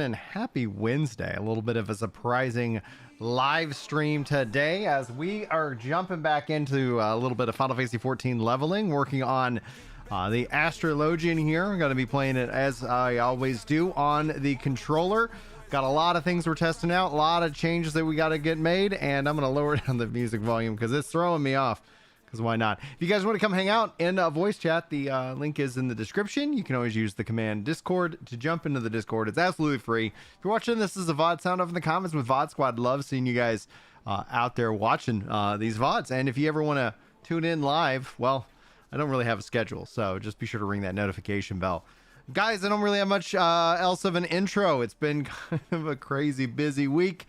And happy Wednesday. A little bit of a surprising live stream today as we are jumping back into a little bit of Final Fantasy XIV leveling, working on the Astrologian here. I'm going to be playing it as I always do on the controller. Got a lot of things we're testing out, a lot of changes that we got to get made, and I'm going to lower down the music volume because it's throwing me off. Because why not? If you guys want to come hang out in voice chat, the link is in the description. You can always use the command Discord to jump into the Discord. It's absolutely free. If you're watching this as a VOD, sound off in the comments with VOD Squad. Love seeing you guys out there watching these VODs. And if you ever want to tune in live, well, I don't really have a schedule, so just be sure to ring that notification bell. Guys, I don't really have much else of an intro. It's been kind of a crazy busy week.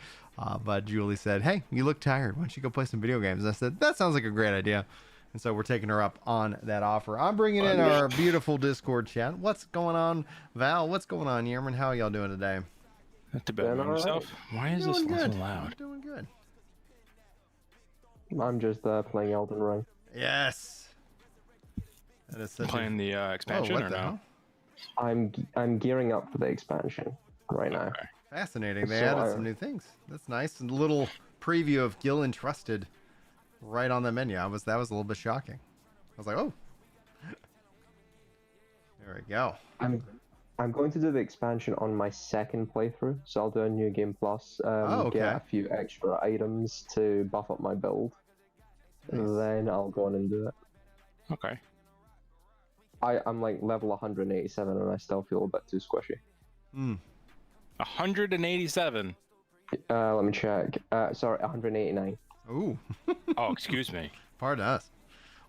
But Julie said, hey, you look tired. Why don't you go play some video games? And I said, that sounds like a great idea. And so we're taking her up on that offer. I'm bringing in our beautiful Discord chat. What's going on, Val? What's going on, Yerman? How are y'all doing today? Not too bad. Yourself? Why is this so loud? I'm doing good. I'm just playing Elden Ring. Yes. That is such playing the expansion or no? I'm gearing up for the expansion right now. Fascinating. They added some new things. That's nice. And a little preview of Gil Entrusted right on the menu. That was a little bit shocking. I was like, oh. There we go. I'm going to do the expansion on my second playthrough, so I'll do a new game plus. Okay. Get a few extra items to buff up my build. Nice. Then I'll go on and do it. Okay. I'm like level 187 and I still feel a bit too squishy. 187. Let me check. Sorry, 189. Ooh. Oh, excuse me. Pardon us.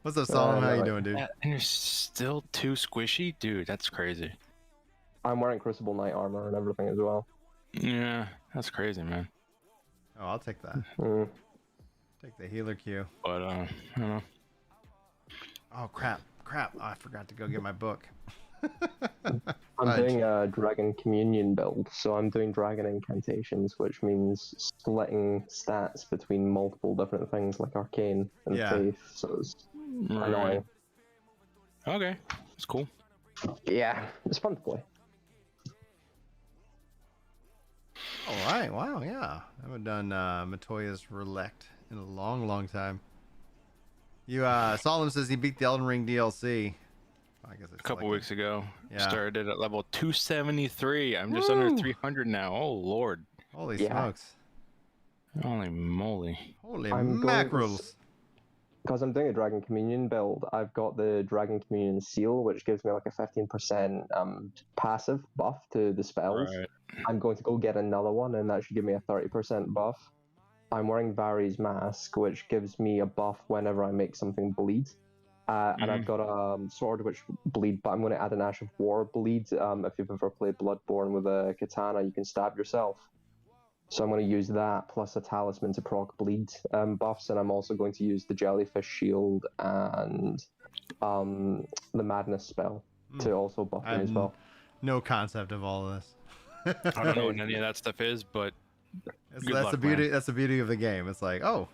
What's up, Solomon? How you doing, dude? And you're still too squishy? Dude, that's crazy. I'm wearing Crucible Knight armor and everything as well. Yeah, that's crazy, man. Oh, I'll take that. Take the healer queue. But, I don't know. Oh, crap. Oh, I forgot to go get my book. I'm doing a Dragon Communion build, so I'm doing Dragon Incantations, which means splitting stats between multiple different things like Arcane and Faith, so it's annoying. Okay, it's cool. Yeah, it's fun to play. Alright, wow, yeah. I haven't done Matoya's Relect in a long time. Solomon says he beat the Elden Ring DLC. I guess it's a couple weeks ago. Yeah. Started at level 273. I'm just under 300 now. Oh, Lord. Holy smokes. Holy moly. Holy mackerels. Because I'm doing a Dragon Communion build, I've got the Dragon Communion seal, which gives me like a 15% passive buff to the spells. Right. I'm going to go get another one, and that should give me a 30% buff. I'm wearing Vari's Mask, which gives me a buff whenever I make something bleed. And I've got a sword which bleed, but I'm going to add an Ash of War bleed. If you've ever played Bloodborne with a katana, you can stab yourself. So I'm going to use that plus a talisman to proc bleed buffs, and I'm also going to use the Jellyfish Shield and the Madness spell to also buff me as well. No concept of all of this. I don't know what any of that stuff is, but that's the beauty. That's the beauty of the game. It's like, oh,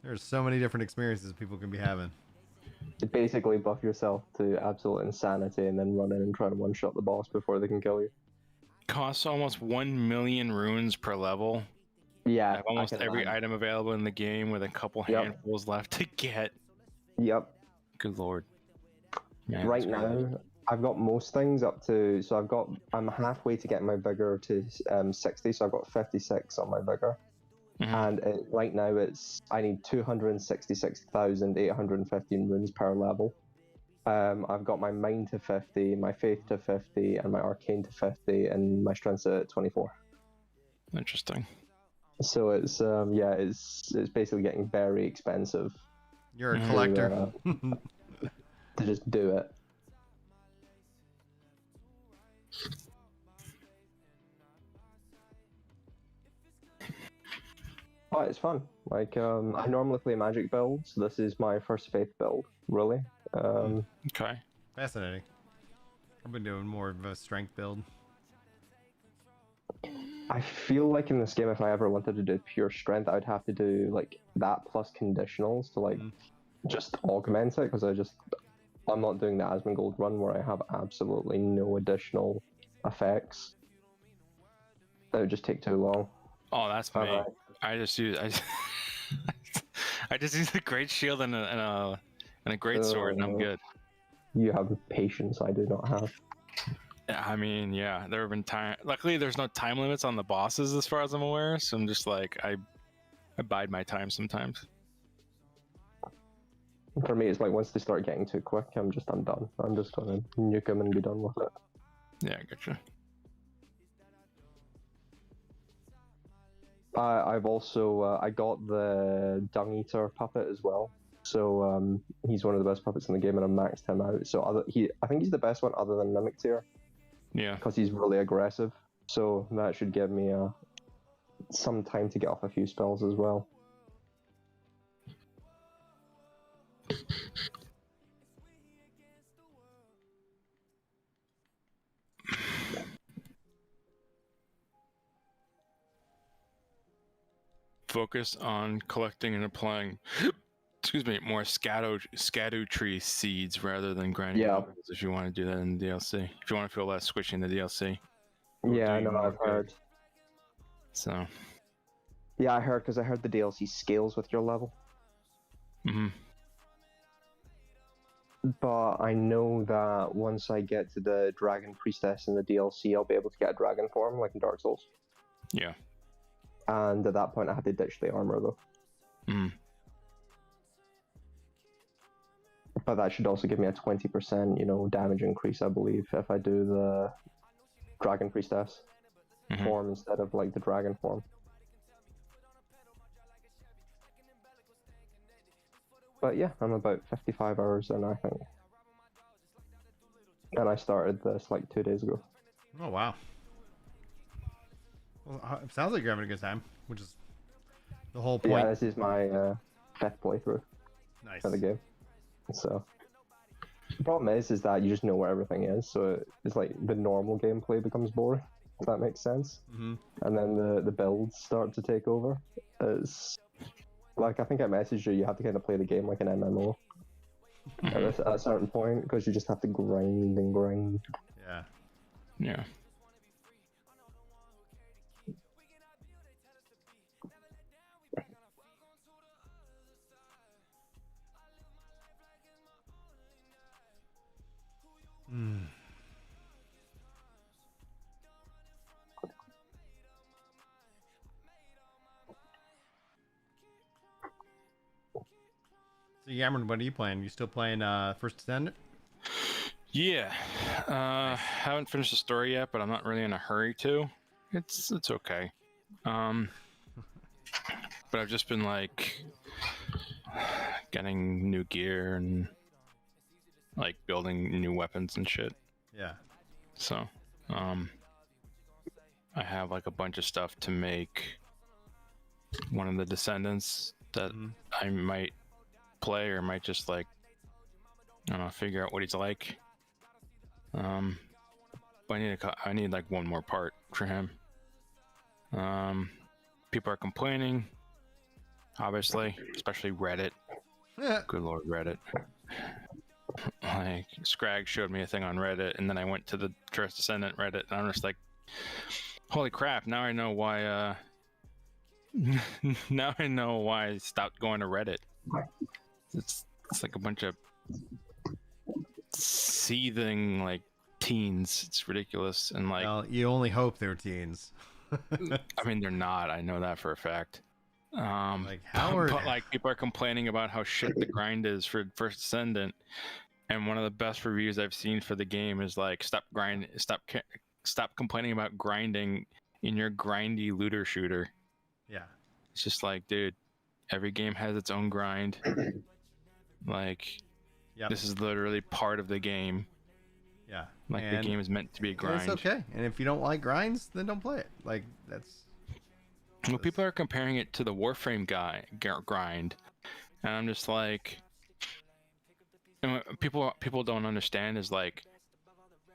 there's so many different experiences people can be having. Basically buff yourself to absolute insanity and then run in and try to one-shot the boss before they can kill you. Costs almost 1 million runes per level. Yeah. I have almost every item available in the game with a couple handfuls left to get. Yep. Good Lord. Man, right now, I've got most things up to, so I'm halfway to getting my vigor to 60, so I've got 56 on my vigor. And right now I need 266,815 runes per level. I've got my Mind to 50, my Faith to 50, and my Arcane to 50, and my Strength to 24. Interesting. So it's it's basically getting very expensive. You're a collector. To just do it. Oh, it's fun. Like, I normally play Magic build, so this is my first Faith build, really. Okay. Fascinating. I've been doing more of a strength build. I feel like in this game, if I ever wanted to do pure strength, I would have to do like that plus conditionals to like just augment it, because I'm not doing the Asmongold run where I have absolutely no additional effects. That would just take too long. Oh, that's me. I just use I just use a great shield and a great sword, and I'm good. You have patience I do not have. I mean, yeah, there have been time. Luckily, there's no time limits on the bosses, as far as I'm aware. So I'm just like, I bide my time sometimes. For me, it's like once they start getting too quick, I'm done. I'm just gonna nuke them and be done with it. Yeah, I gotcha. I've also I got the Dung Eater puppet as well. So he's one of the best puppets in the game, and I maxed him out. So I think he's the best one other than Mimic Tier. Yeah. Because he's really aggressive. So that should give me some time to get off a few spells as well. Focus on collecting and applying, excuse me, more scattew tree seeds rather than grinding levels if you want to do that in the DLC. If you want to feel less squishy in the DLC. Yeah, I know, I've heard. So. Yeah, I heard, because I heard the DLC scales with your level. Mm-hmm. But I know that once I get to the Dragon Priestess in the DLC, I'll be able to get a dragon form, like in Dark Souls. Yeah. And at that point, I had to ditch the armor, though. Mm. But that should also give me a 20%, damage increase, I believe, if I do the Dragon Priestess form instead of, like, the dragon form. But yeah, I'm about 55 hours in, I think. And I started this, like, 2 days ago. Oh, wow. Well, it sounds like you're having a good time, which is the whole point. Yeah, this is my 5th playthrough of the game. So the problem is that you just know where everything is, so it's like the normal gameplay becomes boring, if that makes sense. Mm-hmm. And then the builds start to take over. It's like, I think I messaged you have to kind of play the game like an MMO at a certain point, because you just have to grind and grind. Yeah. Yeah. So Cameron, what are you playing? You still playing First Descendant? Yeah. Haven't finished the story yet, but I'm not really in a hurry to. It's okay. But I've just been like getting new gear and like building new weapons and shit. Yeah. So, I have like a bunch of stuff to make one of the Descendants that I might play, or might just like, I don't know, figure out what he's like. But I need like one more part for him. People are complaining, obviously, especially Reddit. Yeah. Good Lord, Reddit. Like, Scrag showed me a thing on Reddit, and then I went to the First Descendant Reddit, and I'm just like, holy crap, now I know why, now I know why I stopped going to Reddit. It's like a bunch of seething, like, teens. It's ridiculous, and like... Well, you only hope they're teens. I mean, they're not, I know that for a fact. Like, how are... But like, people are complaining about how shit the grind is for First Descendant, and one of the best reviews I've seen for the game is like, stop complaining about grinding in your grindy looter shooter. Yeah, it's just like, dude, every game has its own grind. Like, this is literally part of the game. Yeah, like, the game is meant to be a grind. It's okay, and if you don't like grinds, then don't play it. Like, that's... Well, people are comparing it to the Warframe grind, and I'm just like, and what people don't understand is like,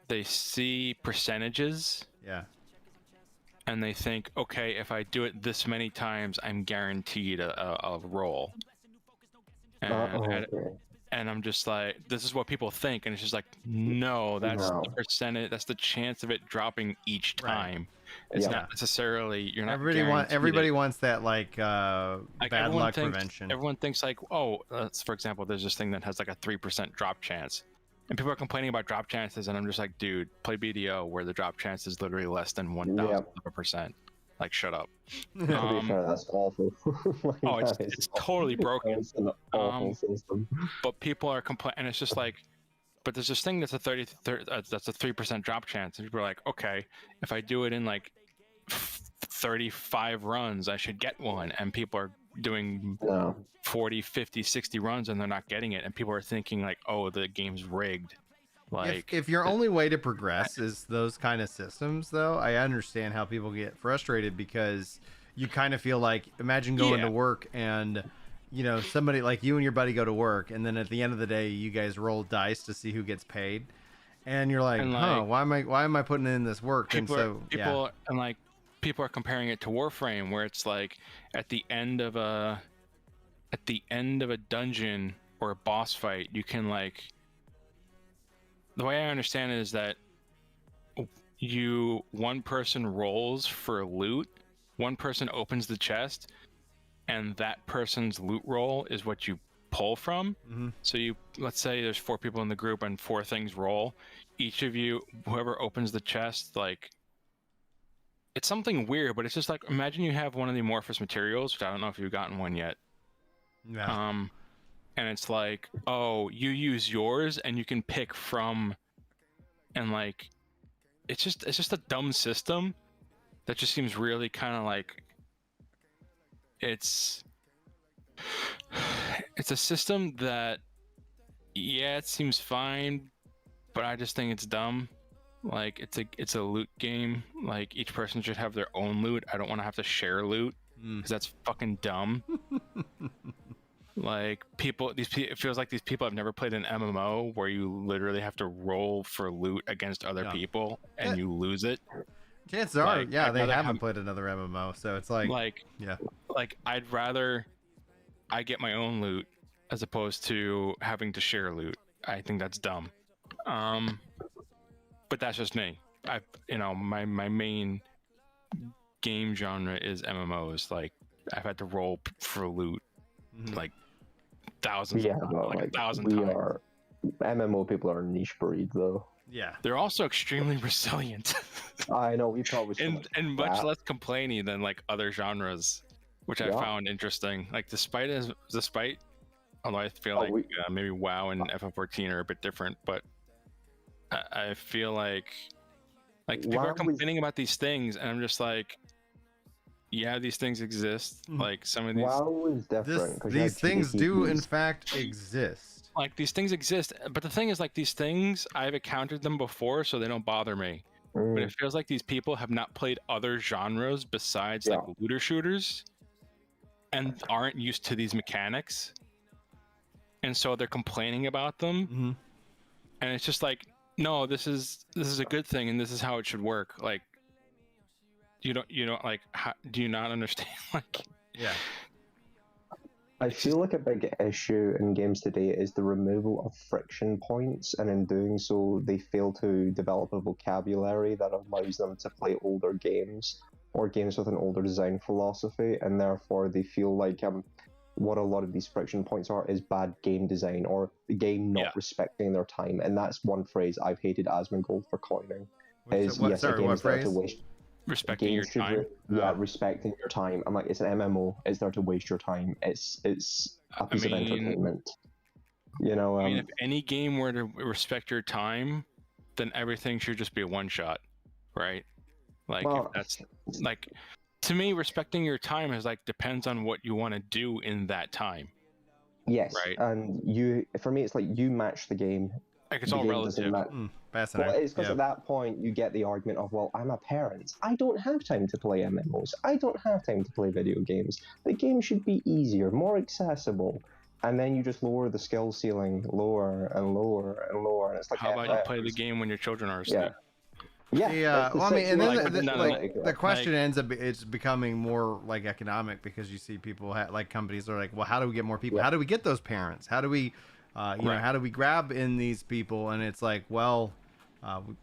they see percentages, and they think, okay, if I do it this many times, I'm guaranteed a roll. And And I'm just like, this is what people think, and it's just like, no, that's the percentage, that's the chance of it dropping each time. It's not necessarily, you're not everybody wants that like bad luck prevention. Everyone thinks like, oh, for example, there's this thing that has like a 3% drop chance, and people are complaining about drop chances, and I'm just like, dude, play BDO where the drop chance is literally less than 1,000%. Like, shut up. To be fair, that's awful. Like, it's totally broken. It's an awful system. But people are complaining, and it's just like, but there's this thing that's a 3% drop chance, and people are like, okay, if I do it in like 35 runs, I should get one, and people are doing 40, 50, 60 runs, and they're not getting it, and people are thinking like, oh, the game's rigged. Like, if your only way to progress is those kind of systems, though, I understand how people get frustrated, because you kind of feel like, imagine going to work and, you know, somebody like you and your buddy go to work, and then at the end of the day, you guys roll dice to see who gets paid, and you're like, why am I putting in this work? People are comparing it to Warframe, where it's like at the end of a dungeon or a boss fight, you can like. The way I understand it is that one person rolls for loot, one person opens the chest, and that person's loot roll is what you pull from. Mm-hmm. So let's say there's 4 people in the group and 4 things roll. Each of you, whoever opens the chest, like, it's something weird, but it's just like, imagine you have one of the amorphous materials, which I don't know if you've gotten one yet. Yeah. And it's like, oh, you use yours and you can pick from, and like, it's just a dumb system that just seems really kind of like, it's a system that, yeah, it seems fine, but I just think it's dumb. Like, it's a loot game. Like, each person should have their own loot. I don't want to have to share loot, because that's fucking dumb. Like, it feels like these people have never played an MMO where you literally have to roll for loot against other people and you lose it. Chances are, they haven't played another MMO, so it's like, I'd rather I get my own loot as opposed to having to share loot. I think that's dumb. But that's just me. My main game genre is MMOs. Like, I've had to roll for loot like thousands of times, like 1,000 times. MMO people are a niche breed, though. Yeah, they're also extremely resilient. I know, we probably and much less complainy than like other genres, which I found interesting. Like, despite although I feel like maybe WoW and FF14 are a bit different, but I feel like people are complaining about these things, and I'm just like, yeah, these things exist. Like, some of these. WoW is different. These things do, in fact, exist. Like, these things exist, but the thing is, like, these things, I've encountered them before, so they don't bother me. But it feels like these people have not played other genres besides like looter shooters, and aren't used to these mechanics, and so they're complaining about them. And it's just like, no, this is a good thing, and this is how it should work. Like, you don't like, do you not understand? Like, I feel like a big issue in games today is the removal of friction points, and in doing so, they fail to develop a vocabulary that allows them to play older games or games with an older design philosophy, and therefore they feel like what a lot of these friction points are is bad game design, or the game not respecting their time. And that's one phrase I've hated Asmongold for coining. What phrase? Respecting your time. Respecting your time. I'm like, it's an MMO. It's there to waste your time. It's a piece of entertainment. If any game were to respect your time, then everything should just be a one shot, right? Like, if that's like, to me, respecting your time is like, depends on what you want to do in that time. Yes, right. And for me, it's like you match the game. Like, it's all relative. Fascinating. Well, it's because at that point you get the argument of, well, I'm a parent. I don't have time to play MMOs. I don't have time to play video games. The game should be easier, more accessible. And then you just lower the skill ceiling lower and lower and lower. And it's like, how about you play the game when your children are asleep? Yeah. Well, I mean, and then the question ends up, it's becoming more like economic, because you see people like companies are like, well, how do we get more people? How do we get those parents? How do we You know, how do we grab in these people? And it's like, well,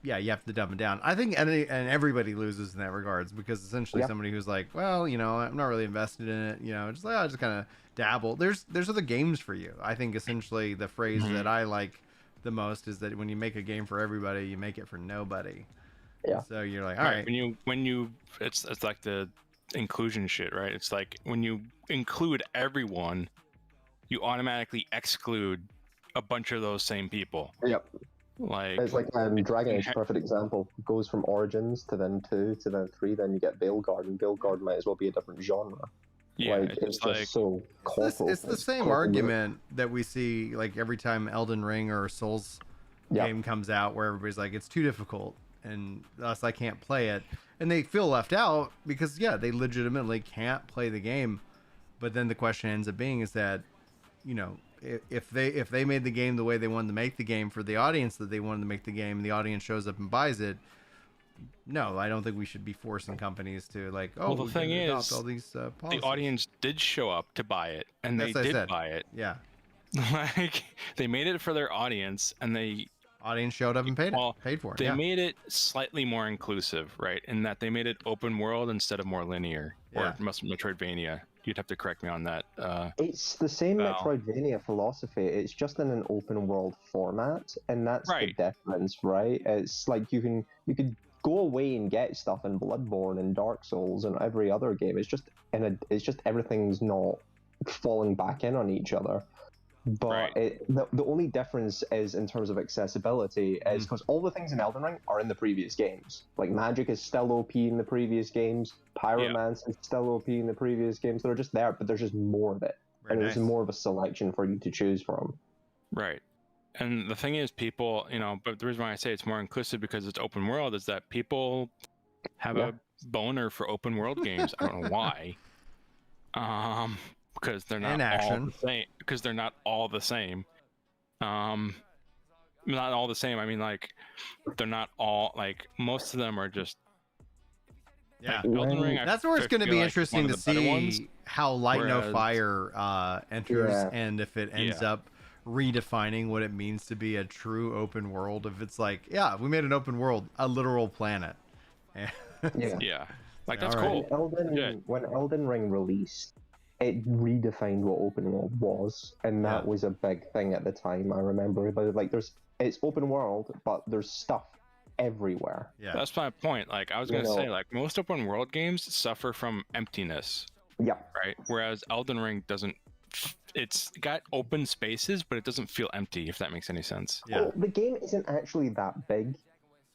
yeah, you have to dumb it down. I think and everybody loses in that regards, because essentially somebody who's like, well, you know, I'm not really invested in it, you know, just like, I just kind of dabble. There's other games for you. I think essentially the phrase that I like the most is that when you make a game for everybody, you make it for nobody. Yeah. So you're like, all right. When you it's like the inclusion shit, right? It's like when you include everyone, you automatically exclude a bunch of those same people. Yep. Like it's like Dragon Age, perfect example. It goes from Origins to then 2 to then 3, then you get Veilguard, and Veilguard might as well be a different genre. Yeah, like, it's just like, so corporal. It's the same argument that we see like every time Elden Ring or Souls game comes out, where everybody's like, it's too difficult and thus I can't play it, and they feel left out because they legitimately can't play the game. But then the question ends up being is that, you know, if they made the game the way they wanted to make the game for the audience that they wanted to make the game, and the audience shows up and buys it, no, I don't think we should be forcing companies to like, oh, well, the thing is, all these the policies. audience did show up to buy it, and they did buy it. Yeah. Like, they made it for their audience, and the audience showed up and paid for it. They made it slightly more inclusive, right? In that they made it open world instead of more linear, or Metroidvania. You'd have to correct me on that. It's the same Metroidvania philosophy. It's just in an open world format, and that's the difference, right? It's like you could go away and get stuff in Bloodborne and Dark Souls and every other game. It's just everything's not falling back in on each other. But the only difference is in terms of accessibility, is because all the things in Elden Ring are in the previous games. Like, magic is still OP in the previous games, pyromancy is still OP in the previous games. They're just there, but there's just more of it. There's more of a selection for you to choose from. Right. And the thing is, people, you know, but the reason why I say it's more inclusive because it's open world is that people have a boner for open world games. I don't know why. Because they're not all the same. Because they're not all the same. Not all the same. I mean, like, they're not all, like, most of them are just. Yeah, like, Elden Ring, that's where it's going to be interesting to see how Light No Fire enters, and if it ends up redefining what it means to be a true open world. If it's like, we made an open world, a literal planet. Like, that's cool. When Elden Ring released, it redefined what open world was, and that was a big thing at the time. I remember, but like, it's open world, but there's stuff everywhere. That's my point. Like, I was gonna say, like, most open world games suffer from emptiness. Right. Whereas Elden Ring doesn't. It's got open spaces, but it doesn't feel empty. If that makes any sense. Well, the game isn't actually that big.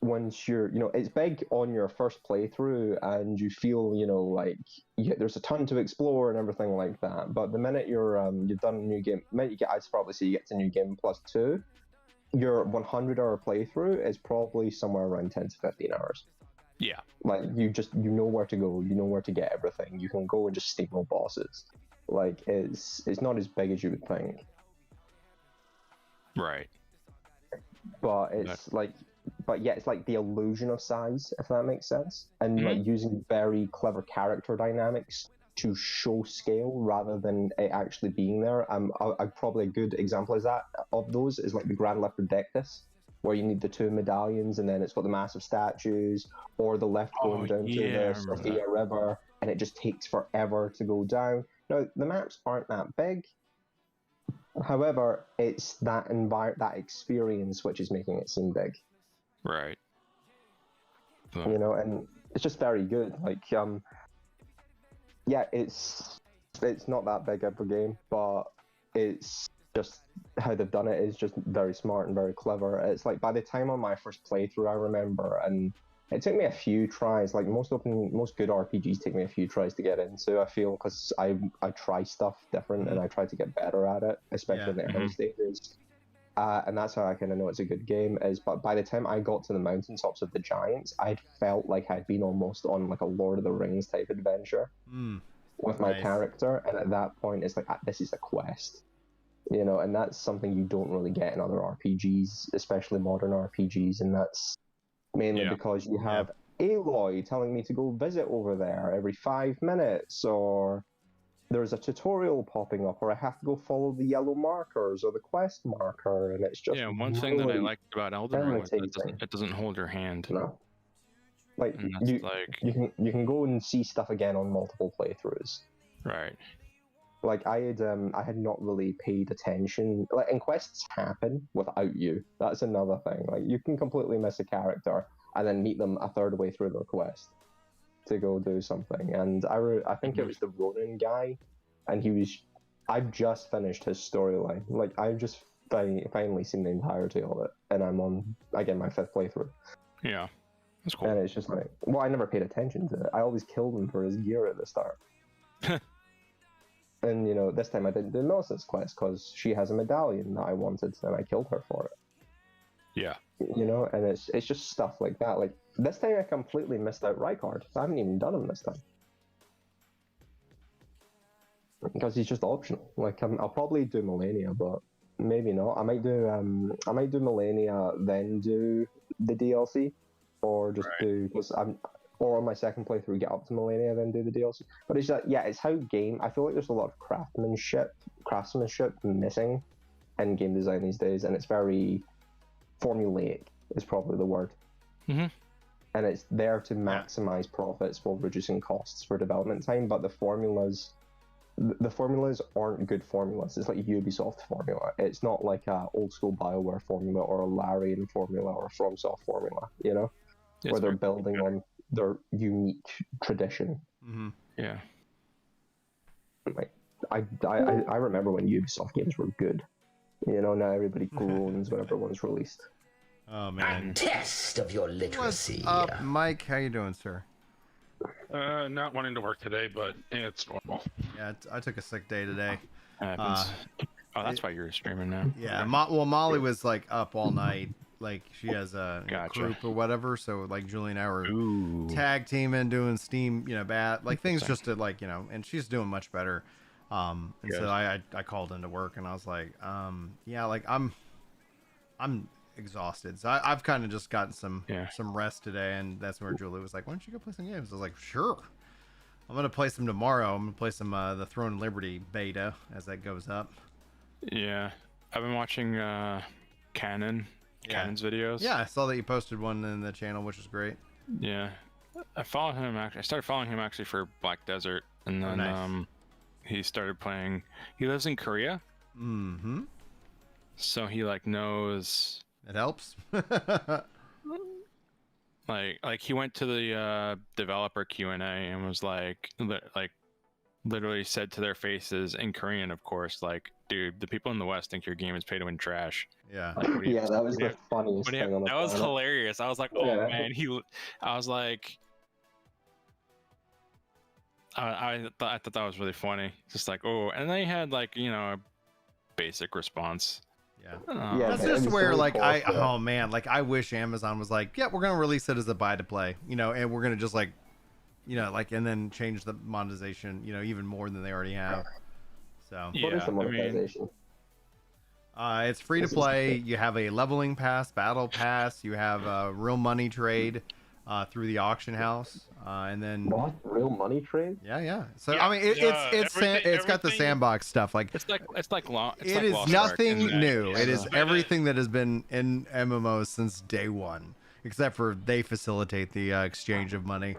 Once you're, it's big on your first playthrough, and you feel, like there's a ton to explore and everything like that. But the minute you've done a new game, I'd probably say you get to new game +2, your 100-hour playthrough is probably somewhere around 10 to 15 hours. Yeah. Like, you know where to go, you know where to get everything. You can go and just steamroll bosses. Like, it's not as big as you would think. Right. But it's it's like the illusion of size, if that makes sense, and like using very clever character dynamics to show scale rather than it actually being there. Probably a good example of those is like the Grand Left Dectus, where you need the 2 medallions, and then it's got the massive statues, or the left going down to the Sophia River, and it just takes forever to go down. Now, the maps aren't that big. However, it's that experience which is making it seem big. Right. And it's just very good. Like, it's not that big of a game, but it's just how they've done it is just very smart and very clever. It's like, by the time on my first playthrough, I remember, and it took me a few tries. Like, most good RPGs take me a few tries to get into, I feel, because I try stuff different and I try to get better at it, especially in the early stages. And that's how I kind of know it's a good game. But by the time I got to the mountaintops of the giants, I'd felt like I'd been almost on like a Lord of the Rings type adventure with my character. And at that point, it's like, this is a quest, and that's something you don't really get in other RPGs, especially modern RPGs. And that's mainly because you have Aloy telling me to go visit over there every 5 minutes, or there's a tutorial popping up, or I have to go follow the yellow markers or the quest marker, and it's just one thing that I really liked about Elden Ring was irritating. it doesn't hold your hand. No. Like And that's you can go and see stuff again on multiple playthroughs. right. Like I had not really paid attention. Like, and quests happen without you. That's another thing. Like, you can completely miss a character and then meet them a third way through their quest to go do something. And I think it was the Ronin guy, and I've just finished his storyline. Like, I've just finally seen the entirety of it, and I'm on again my 5th playthrough. Yeah, that's cool. And it's just like, well, I never paid attention to it. I always killed him for his gear at the start. And, you know, this time I didn't do Millicent's quest because she has a medallion that I wanted, and I killed her for it. Yeah. You know, and it's just stuff like that. Like, this time I completely missed out Rykard. I haven't even done him this time. Because he's just optional. Like, I'll probably do Millennia, but maybe not. I might do Millennia, then do the DLC, or just do, because or on my 2nd playthrough, get up to Millennia, then do the DLC. But it's just, yeah, it's how game. I feel like there's a lot of craftsmanship missing in game design these days, and it's very formulaic. Is probably the word. Mm-hmm. And it's there to maximize profits while reducing costs for development time. But the formulas aren't good formulas. It's like a Ubisoft formula. It's not like a old school BioWare formula or a Larian formula or a FromSoft formula. You know, where they're building on their unique tradition. Mm-hmm. Yeah. Like, I remember when Ubisoft games were good. You know, now everybody groans whenever one's released. Oh man. A test of your literacy. What's up, Mike? How you doing, sir? Not wanting to work today, but it's normal. Yeah, I took a sick day today. Happens. That's why you're streaming now. Yeah, Molly was like up all night. Like, she has a group or whatever, so like Julie and I were tag teaming, doing Steam, you know, like things just to, like, you know, and she's doing much better. And so I called into work and I was like, yeah, like I'm exhausted. So I've kind of just gotten some rest today, and that's where Julie was like, why don't you go play some games? I was like, sure. I'm gonna play some tomorrow. I'm gonna play some the Throne of Liberty beta as that goes up. Yeah, I've been watching Canon's videos. Yeah, I saw that you posted one in the channel, which is great. Yeah, I followed him actually. I started following him actually for Black Desert, and then he started playing. He lives in Korea. Mm-hmm. So he like knows. It helps. like he went to the developer Q&A and was like literally said to their faces in Korean, of course, like, dude, the people in the West think your game is pay to win trash. Yeah. Like, Yeah, that was the funniest thing on the That was planet. hilarious. I was like, oh man, I was like, I thought that was really funny. Just like, oh, and they had like, you know, a basic response. Yeah. Yeah, That's it just was where really like cool, oh man, like I wish Amazon was like, yeah, we're gonna release it as a buy to play, you know, and we're gonna just like, you know, like, and then change the monetization, you know, even more than they already have. So What is the monetization? it's free to play. You have a leveling pass, battle pass. You have a real money trade through the auction house, and then What? Real money trade? yeah. So Yeah, I mean, it's got the sandbox stuff. Like It's like it is Lost Ark, nothing isn't it? new. It is Yeah. everything that has been in MMOs since day one, except for they facilitate the exchange of money.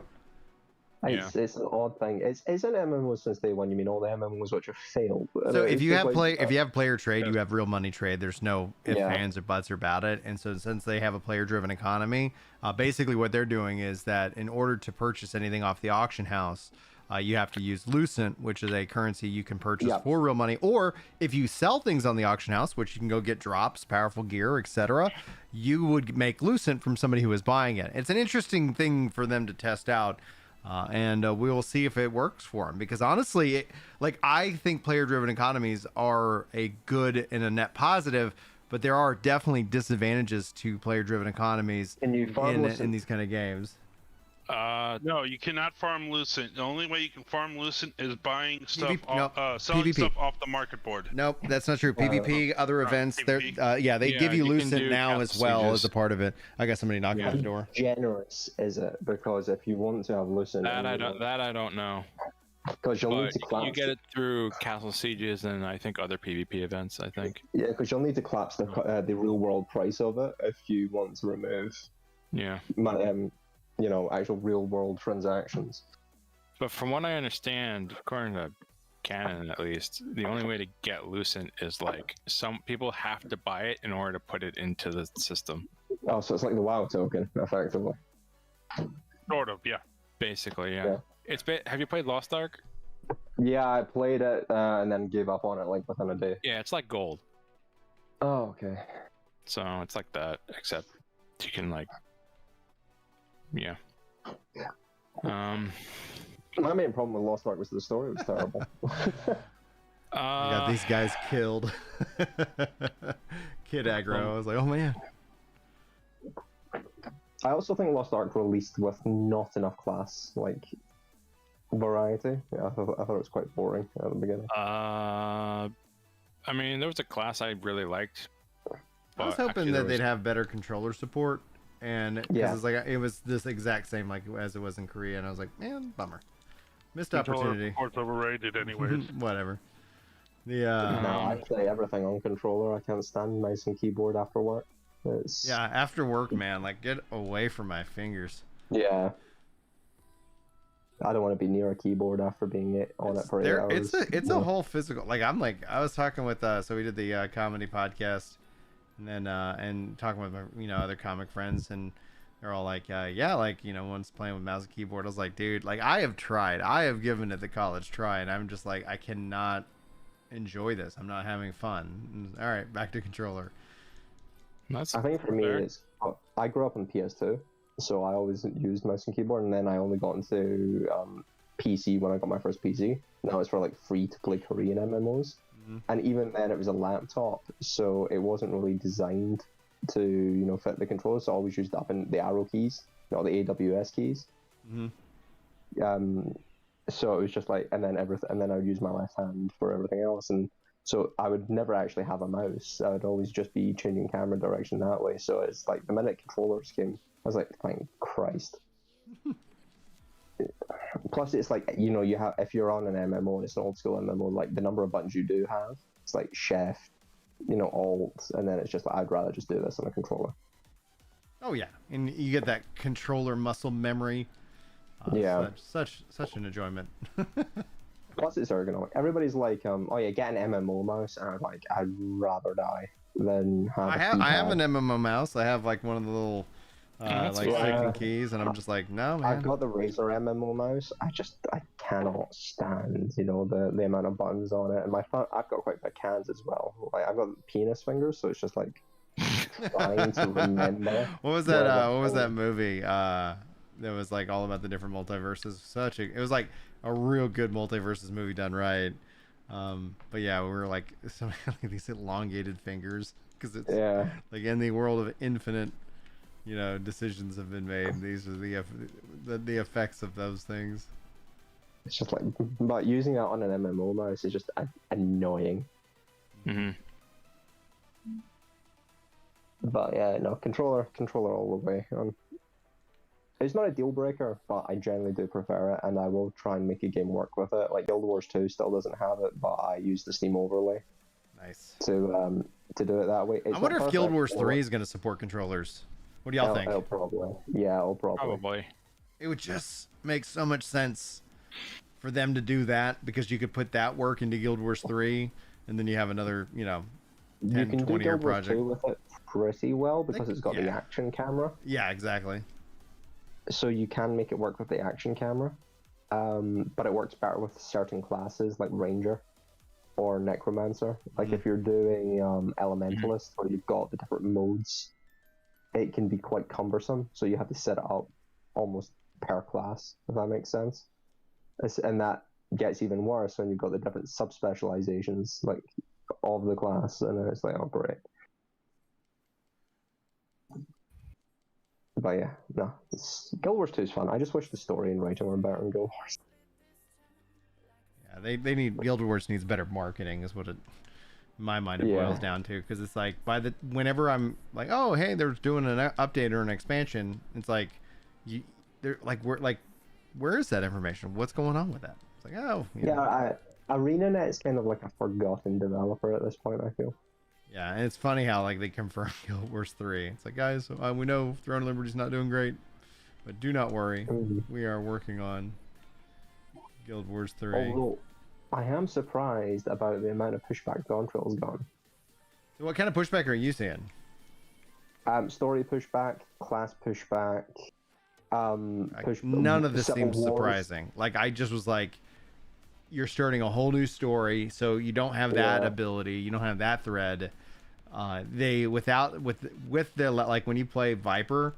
It's an odd thing. It's an MMO since day one. You mean all the MMOs which have failed? So if It's you just have like, if you have player trade, you have real money trade. There's no ifs, ands, or buts about it. And so since they have a player driven economy, basically what they're doing is that in order to purchase anything off the auction house, you have to use Lucent, which is a currency you can purchase for real money. Or if you sell things on the auction house, which you can go get drops, powerful gear, etc., you would make Lucent from somebody who is buying it. It's an interesting thing for them to test out. And we will see if it works for them, because honestly, I think player-driven economies are a good and a net positive, but there are definitely disadvantages to player-driven economies in these kind of games. No, you cannot farm Lucent. The only way you can farm Lucent is buying stuff, selling PvP. stuff off the market board. Nope, that's not true. PvP, other events, PvP. they give you you can Lucent do now as well sieges. as a part of it. I got somebody knocking on the door. Generous is it? Because if you want to have Lucent, That I don't know. Because you'll need But to collapse. you get it through castle sieges and I think other PvP events. I think. Yeah, because you'll need to collapse the real world price of it if you want to remove. Yeah. Actual real world transactions. But from what I understand, according to canon at least, the only way to get Lucent is like some people have to buy it in order to put it into the system. Oh, so it's like the WoW token, effectively. Sort of, yeah. Basically, yeah. Have you played Lost Ark? Yeah, I played it and then gave up on it like within a day. Yeah, it's like gold. Oh, okay. So it's like that, except you can like, yeah. My main problem with Lost Ark was the story was terrible. I got these guys killed. Kid aggro. I was like, oh man. I also think Lost Ark released with not enough class variety. Yeah, I thought it was quite boring at the beginning. I mean, there was a class I really liked. I was hoping that they'd have better controller support, and because it was this exact same as it was in Korea, and I was like, man, bummer, missed opportunity. Controller support's overrated, anyways. Whatever. No, I play everything on controller. I can't stand mouse and keyboard after work. Yeah, after work, man, like get away from my fingers. Yeah. I don't want to be near a keyboard after being on it for 8 hours. It's a whole physical. I was talking with so we did the comedy podcast, and then and talking with my other comic friends, and they're all like, one's playing with mouse and keyboard. I was like, dude, like I have given it the college try, and I'm just like, I cannot enjoy this. I'm not having fun. All right, back to controller. I think for me, I grew up on PS2, so I always used mouse and keyboard, and then I only got into PC when I got my first PC. Now it's for like free to play Korean MMOs, and even then it was a laptop, so it wasn't really designed to fit the controller. So I always used up in the arrow keys, not the AWS keys. So it was just like, and then I would use my left hand for everything else, and so I would never actually have a mouse. I would always just be changing camera direction that way. So it's like the minute controllers came, I was like, thank Christ. Plus, it's like, you have, if you're on an MMO and it's an old school MMO, like the number of buttons you do have, it's like shift, alt, and then it's just like, I'd rather just do this on a controller. Oh yeah, and you get that controller muscle memory. Such an enjoyment. Plus, it's ergonomic. Everybody's like, oh yeah, get an MMO mouse, and I'm like, I'd rather die than have. I have an MMO mouse. I have like one of the little clicking keys, and I'm just like, no, man. I've got the Razer MMO mouse. I cannot stand the amount of buttons on it, and I've got quite big hands as well. Like I've got penis fingers, so it's just like trying to remember. What was that? What was that movie? That was like all about the different multiverses. It was like a real good multiverses movie done right. But yeah, we were like these elongated fingers because it's like in the world of infinite, decisions have been made. These are the effects of those things. It's just like, but using that on an MMO mouse is just annoying. But yeah, no, controller all the way. It's not a deal breaker, but I generally do prefer it, and I will try and make a game work with it. Like Guild Wars 2 still doesn't have it, but I use the Steam overlay. Nice. To do it that way. I wonder if Guild Wars 3 is going to support controllers. What do y'all think? It'll probably. Yeah, it'll probably. Probably. It would just make so much sense for them to do that, because you could put that work into Guild Wars 3, and then you have another, 10, you can 20 do year Guild Wars project. 2 with it pretty well, because it's got the action camera. Yeah, exactly. So you can make it work with the action camera, but it works better with certain classes like Ranger or Necromancer. Like if you're doing Elementalist, where you've got the different modes, it can be quite cumbersome. So you have to set it up almost per class, if that makes sense. And that gets even worse when you've got the different subspecializations like of the class, and then it's like, oh great. But yeah, no, Guild Wars 2 is fun. I just wish the story and writing were better in Guild Wars. Yeah, they need, Guild Wars needs better marketing, is what it, in my mind, it boils down to. Because it's like, whenever I'm like, oh hey, they're doing an update or an expansion, it's like, where is that information? What's going on with that? It's like, oh, ArenaNet's kind of like a forgotten developer at this point, I feel. Yeah, and it's funny how like they confirm Guild Wars 3. It's like, guys, we know Throne of Liberty's not doing great, but do not worry. We are working on Guild Wars 3. Although, I am surprised about the amount of pushback Dawntrail's gone. So what kind of pushback are you seeing? Story pushback, class pushback, none of this seems surprising. Like, I just was like, you're starting a whole new story, so you don't have that ability, you don't have that thread. They with the, like, when you play Viper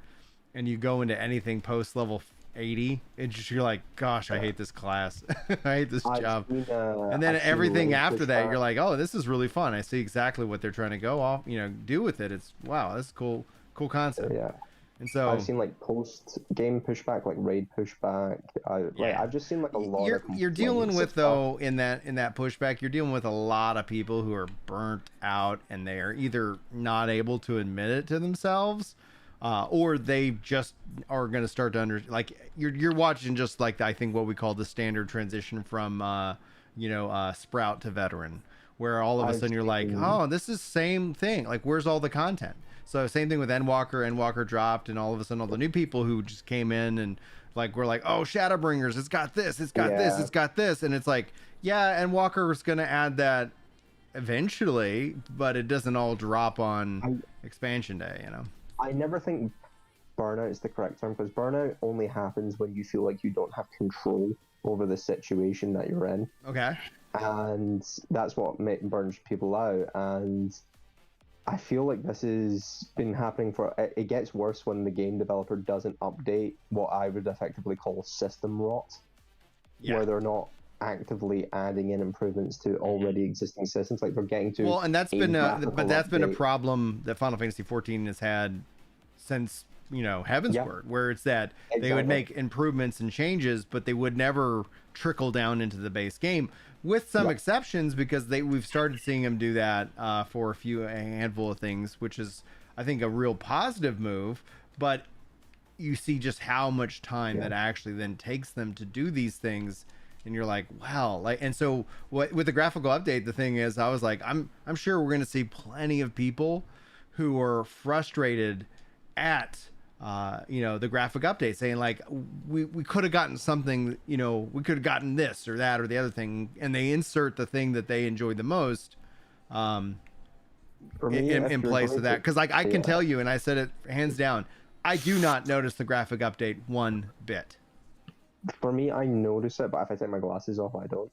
and you go into anything post level 80, it's just, you're like, gosh, I hate this class. I hate this job. And then everything after that, you're like, oh, this is really fun. I see exactly what they're trying to go off, do with it. It's, wow, this is cool concept. Yeah. And so I've seen like post game pushback, like raid pushback. I've just seen like a lot. You're dealing with, though, in that pushback, you're dealing with a lot of people who are burnt out, and they are either not able to admit it to themselves, or they just are going to start to you're watching just like, I think, what we call the standard transition from Sprout to veteran, where all of a sudden you're like, oh, this is same thing. Like, where's all the content? So same thing with Endwalker. Endwalker dropped, and all of a sudden all the new people who just came in and like we're like, oh, Shadowbringers, it's got this, it's got this, it's got this, and it's like, yeah, Endwalker is going to add that eventually, but it doesn't all drop on expansion day, I never think burnout is the correct term, because burnout only happens when you feel like you don't have control over the situation that you're in. Okay. And that's what burns people out. And I feel like this has been happening it gets worse when the game developer doesn't update what I would effectively call system rot, where they're not actively adding in improvements to already existing systems. Like, they're getting to and that's been a problem that Final Fantasy 14 has had since Heavensward, where it's that they would make improvements and changes, but they would never trickle down into the base game, with some exceptions, because we've started seeing them do that for a handful of things, which is, I think, a real positive move. But you see just how much time that actually then takes them to do these things, and you're like, wow. And so with the graphical update, the thing is, I was like, I'm sure we're going to see plenty of people who are frustrated at the graphic update, saying like, we could have gotten something, we could have gotten this or that or the other thing, and they insert the thing that they enjoy the most in place of that. Because like, I can tell you, and I said it hands down, I do not notice the graphic update one bit. For me, I notice it, but if I take my glasses off, I don't.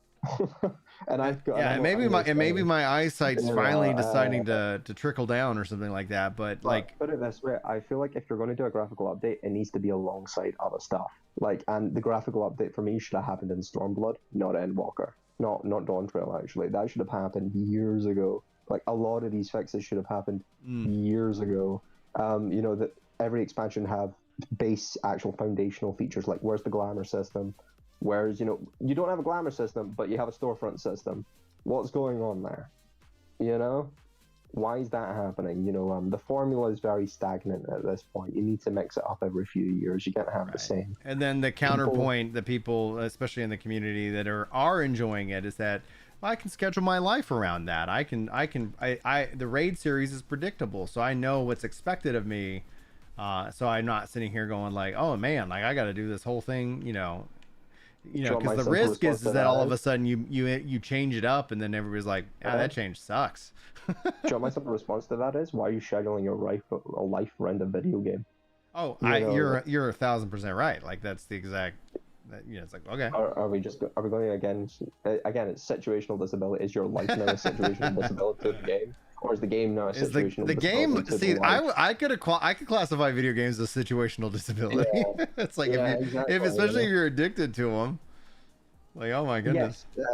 And I've got maybe my eyesight's finally deciding to trickle down or something like that. But like, put it this way, I feel like if you're going to do a graphical update, it needs to be alongside other stuff. Like, and the graphical update for me should have happened in Stormblood, not Endwalker, not Dawntrail. Actually, that should have happened years ago. Like, a lot of these fixes should have happened years ago. That every expansion have base actual foundational features, like where's the glamour system. Whereas, you don't have a glamour system, but you have a storefront system. What's going on there? Why is that happening? The formula is very stagnant at this point. You need to mix it up every few years. You can't have the same. And then the counterpoint, the people, especially in the community that are enjoying it, is that I can schedule my life around that. The raid series is predictable, so I know what's expected of me. So I'm not sitting here going like, oh man, like I got to do this whole thing, because the risk is that all of a sudden you change it up, and then everybody's like, that change sucks. Do you know my simple response to that is, why are you scheduling your life around a video game? Oh, you're 1,000% right. Like, that's the exact. It's like, okay. Are we going again? Again, it's situational disability. Is your life now a situational disability of the game? Or is the game now a situational the game? See, I could classify video games as situational disability. Yeah. It's like, exactly, if especially if you're addicted to them. Like, oh my goodness. Yes,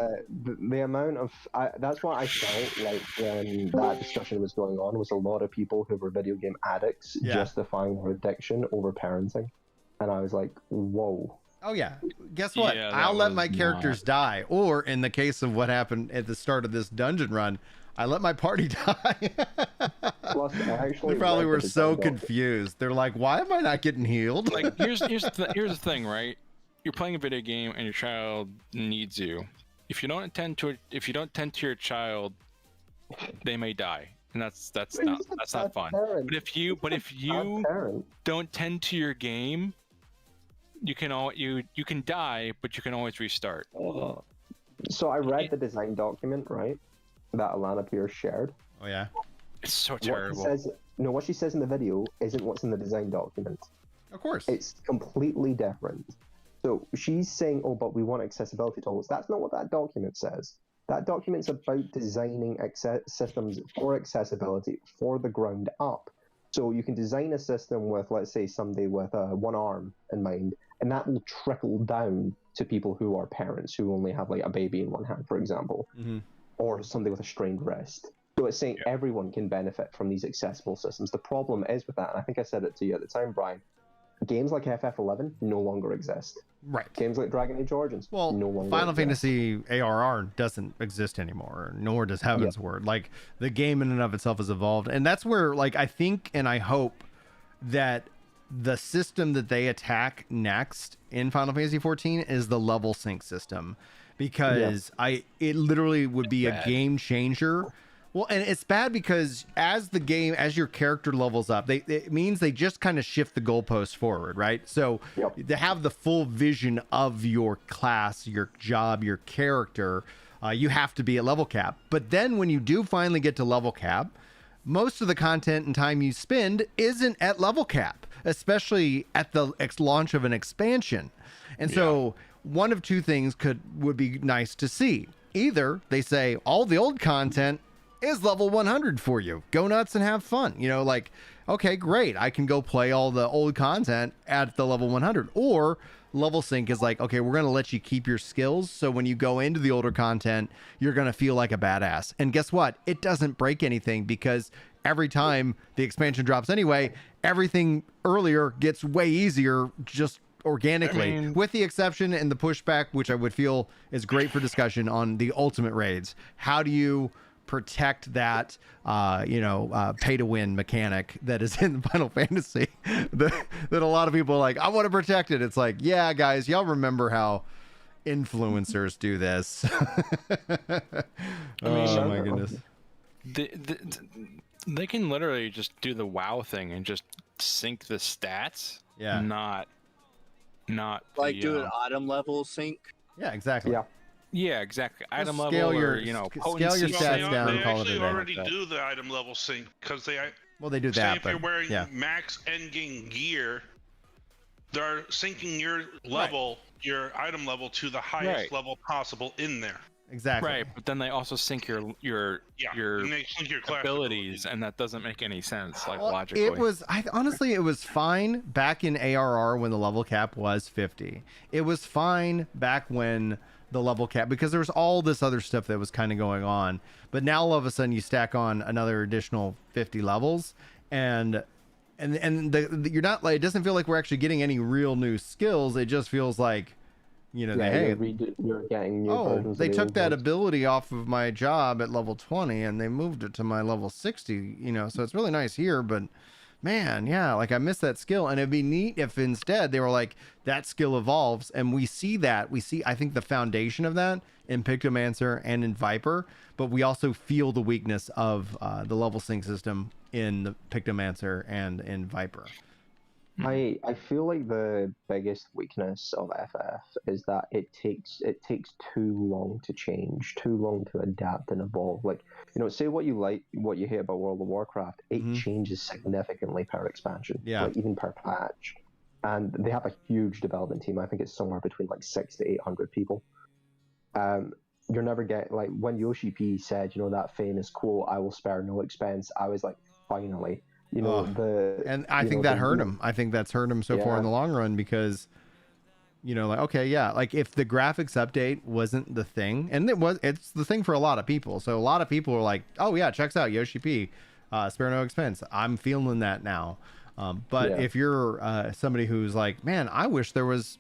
the amount of that's what I felt like when that discussion was going on, was a lot of people who were video game addicts justifying their addiction over parenting, and I was like, whoa. Oh yeah. Guess what? I'll let my characters die, or in the case of what happened at the start of this dungeon run, I let my party die. Plus, they probably were so confused. They're like, why am I not getting healed? Like, here's the thing, right? you're playing a video game and your child needs you. If you don't tend to your child, they may die, and that's not fun. Parent. But if you don't tend to your game, you can die, but you can always restart. So I read the design document, right, that Alana Pierce shared. Oh yeah, it's so terrible. What she says in the video isn't what's in the design document. Of course, it's completely different. So she's saying, "Oh, but we want accessibility tools." That's not what that document says. That document's about designing systems for accessibility for the ground up. So you can design a system with, let's say, somebody with one arm in mind, and that will trickle down to people who are parents who only have like a baby in one hand, for example, or somebody with a strained wrist. So it's saying everyone can benefit from these accessible systems. The problem is with that, and I think I said it to you at the time, Brian, games like FF11 no longer exist. Right. Games like Dragon Age Origins no longer Final exist. Fantasy ARR doesn't exist anymore, nor does Heaven's Word. Like, the game in and of itself has evolved. And that's where, like, I think and I hope that the system that they attack next in Final Fantasy 14 is the level sync system. Because it literally would be a game changer. Well, and it's bad because as your character levels up, it means they just kind of shift the goalposts forward, right? So to have the full vision of your class, your job, your character, you have to be at level cap. But then when you do finally get to level cap, most of the content and time you spend isn't at level cap, especially at the launch of an expansion. And so one of two things would be nice to see. Either they say all the old content is level 100 for you. Go nuts and have fun. Like, okay, great. I can go play all the old content at the level 100. Or level sync is like, okay, we're going to let you keep your skills. So when you go into the older content, you're going to feel like a badass. And guess what? It doesn't break anything because every time the expansion drops anyway, everything earlier gets way easier just organically, with the exception and the pushback, which I would feel is great for discussion on the ultimate raids. How do you protect that pay to win mechanic that is in Final Fantasy that a lot of people are like, I want to protect it? It's like, yeah, guys, y'all remember how influencers do this? Oh my goodness. They can literally just do the WoW thing and just sync the stats. Yeah. Not like do an item level sync. Yeah, exactly. Yeah, exactly. Item level, scale your potency. stats down. They actually already do the item level sync because they do that. If you're wearing max endgame gear, they're syncing your level, your item level, to the highest level possible in there. Exactly. Right, but then they also sync your abilities, and that doesn't make any sense, logically. It was fine back in ARR when the level cap was 50. It was fine back when the level cap, because there was all this other stuff that was kind of going on. But now all of a sudden you stack on another additional 50 levels, and you're not like, it doesn't feel like we're actually getting any real new skills. It just feels like, you're getting new versions. They took that ability off of my job at level 20 and they moved it to my level 60, so it's really nice here, but man, like I miss that skill. And it'd be neat if instead they were like, that skill evolves, and we see, I think, the foundation of that in Pictomancer and in Viper, but we also feel the weakness of the level sync system in the Pictomancer and in Viper. I feel like the biggest weakness of FF is that it takes too long to change, too long to adapt and evolve. Like, say what you hate about World of Warcraft, it changes significantly per expansion, like even per patch. And they have a huge development team. I think it's somewhere between like 600 to 800 people. You're never like when Yoshi P said, that famous quote, "I will spare no expense." I was like, finally. And I think that hurt him. I think that's hurt him so far in the long run because, like if the graphics update wasn't the thing, and it's the thing for a lot of people. So a lot of people are like, oh yeah, checks out Yoshi P, spare no expense. I'm feeling that now. But if you're somebody who's like, man, I wish there was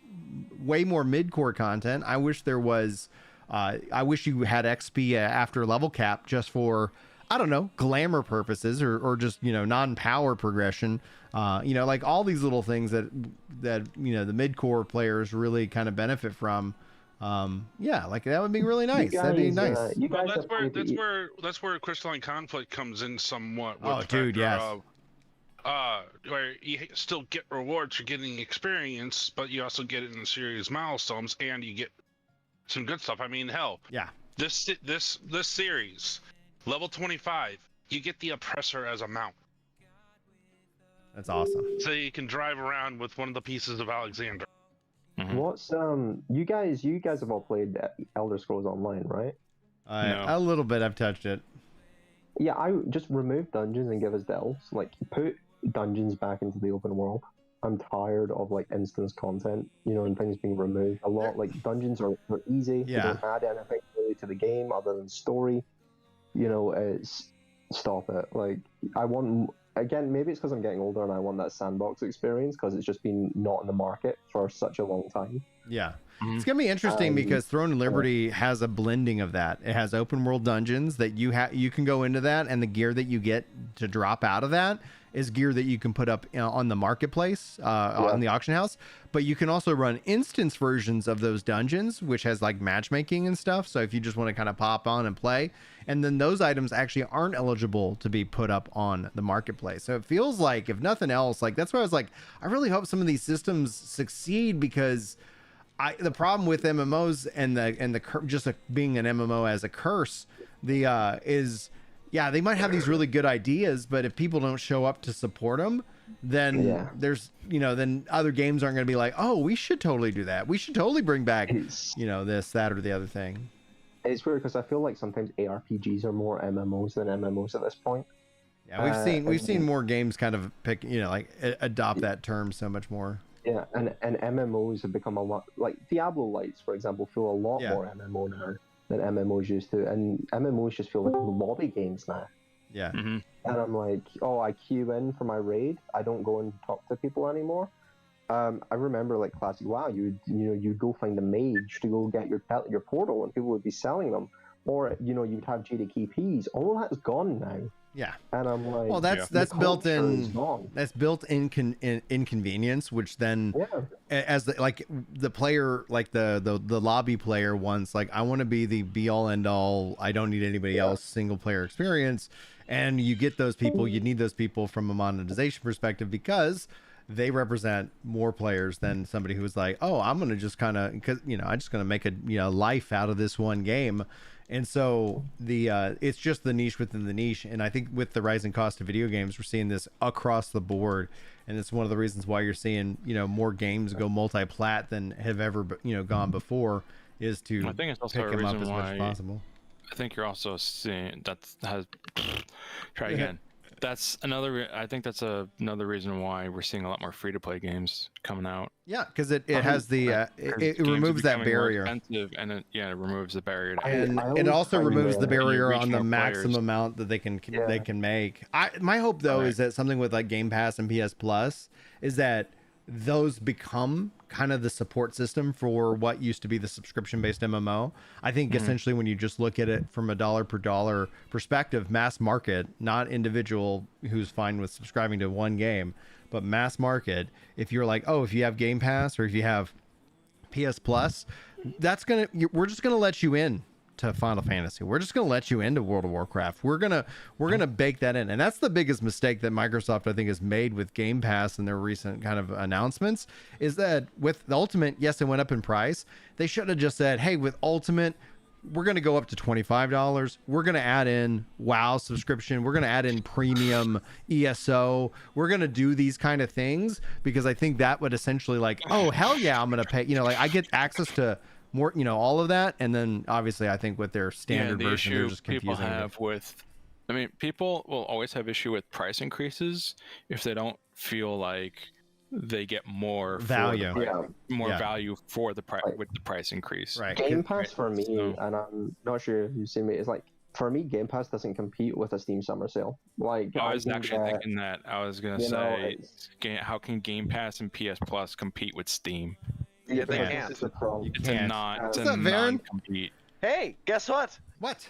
way more midcore content. I wish there was, I wish you had XP after level cap just for I don't know, glamour purposes or just, you know, non-power progression. You know, like all these little things that you know, the mid-core players really kind of benefit from. Yeah, like that would be really nice. That'd be nice. Well, that's where Crystalline Conflict comes in somewhat with the dude, factor of where you still get rewards for getting experience, but you also get it in serious milestones, and you get some good stuff. I mean, hell, yeah, this series, level 25, you get the Oppressor as a mount. That's awesome. So you can drive around with one of the pieces of Alexander. Mm-hmm. What's you guys have all played Elder Scrolls Online, right? No. A little bit. I've touched it. Yeah, I just remove dungeons and give us delves. Like, put dungeons back into the open world. I'm tired of like instance content, you know, and things being removed. A lot like dungeons are easy. Yeah. They don't add anything really to the game other than story. You know, it's stop it. Like, I want, again, maybe it's because I'm getting older and I want that sandbox experience because it's just been not in the market for such a long time. Yeah. It's gonna be interesting because Throne and Liberty has a blending of that. It has open world dungeons that you can go into that, and the gear that you get to drop out of that is gear that you can put up on the marketplace, on the auction house. But you can also run instance versions of those dungeons, which has like matchmaking and stuff. So if you just want to kind of pop on and play, and then those items actually aren't eligible to be put up on the marketplace. So it feels like, if nothing else, like that's why I was like, I really hope some of these systems succeed, because the problem with MMOs and the just being an MMO as a curse, is, yeah, they might have these really good ideas, but if people don't show up to support them, then there's, you know, then other games aren't going to be like, oh, we should totally do that. We should totally bring back, you know, this, that, or the other thing. It's weird because I feel like sometimes ARPGs are more MMOs than MMOs at this point. Yeah, we've seen more games kind of pick, you know, like adopt that term so much more. Yeah, and MMOs have become a lot, like Diablo Lights, for example, feel a lot more MMO now than MMOs used to, and MMOs just feel like lobby games now. Yeah. And I'm like, oh, I queue in for my raid, I don't go and talk to people anymore. I remember like classic WoW, you'd go find a mage to go get your portal, and people would be selling them, or you'd have JDKPs. All that's gone now. Yeah. And I'm like, well, that's built in. That's built in inconvenience, which then, as the player, like the lobby player wants, like, I want to be the be all end all. I don't need anybody else. Single player experience, and you get those people. You need those people from a monetization perspective because they represent more players than somebody who's like, oh, I'm gonna just kind of, because I'm just gonna make a life out of this one game. And so it's just the niche within the niche. And I think with the rising cost of video games, we're seeing this across the board. And it's one of the reasons why you're seeing, more games go multi-plat than have ever, gone before, is to I think it's also pick a them up reason as much as why possible. I think you're also seeing try again. That's another. I think that's another reason why we're seeing a lot more free-to-play games coming out. Yeah, because it has the it removes that barrier, and it removes the barrier. And it also removes the barrier on the maximum amount that they can make. My hope though is that something with like Game Pass and PS Plus is that those become kind of the support system for what used to be the subscription-based MMO. I think essentially when you just look at it from a dollar per dollar perspective, mass market, not individual who's fine with subscribing to one game, but mass market, if you're like, oh, if you have Game Pass or if you have PS Plus, we're just gonna let you in to Final Fantasy. We're just going to let you into World of Warcraft. We're going to bake that in. And that's the biggest mistake that Microsoft, I think, has made with Game Pass and their recent kind of announcements, is that with the Ultimate, yes, it went up in price. They should have just said, hey, with Ultimate, we're going to go up to $25. We're going to add in WoW subscription. We're going to add in premium ESO. We're going to do these kind of things, because I think that would essentially like, oh, hell yeah, I'm going to pay, like I get access to more, all of that. And then obviously I think with their standard version, they're just confusing. People have people will always have issue with price increases if they don't feel like they get more value, value for the price with the price increase. Right. Game Pass for me, and I'm not sure if you've seen me, it's like, for me, Game Pass doesn't compete with a Steam Summer Sale. Like, I was actually thinking that. I was gonna say, how can Game Pass and PS Plus compete with Steam? Yeah, they can't. It's a non-compete. Hey, guess what? What?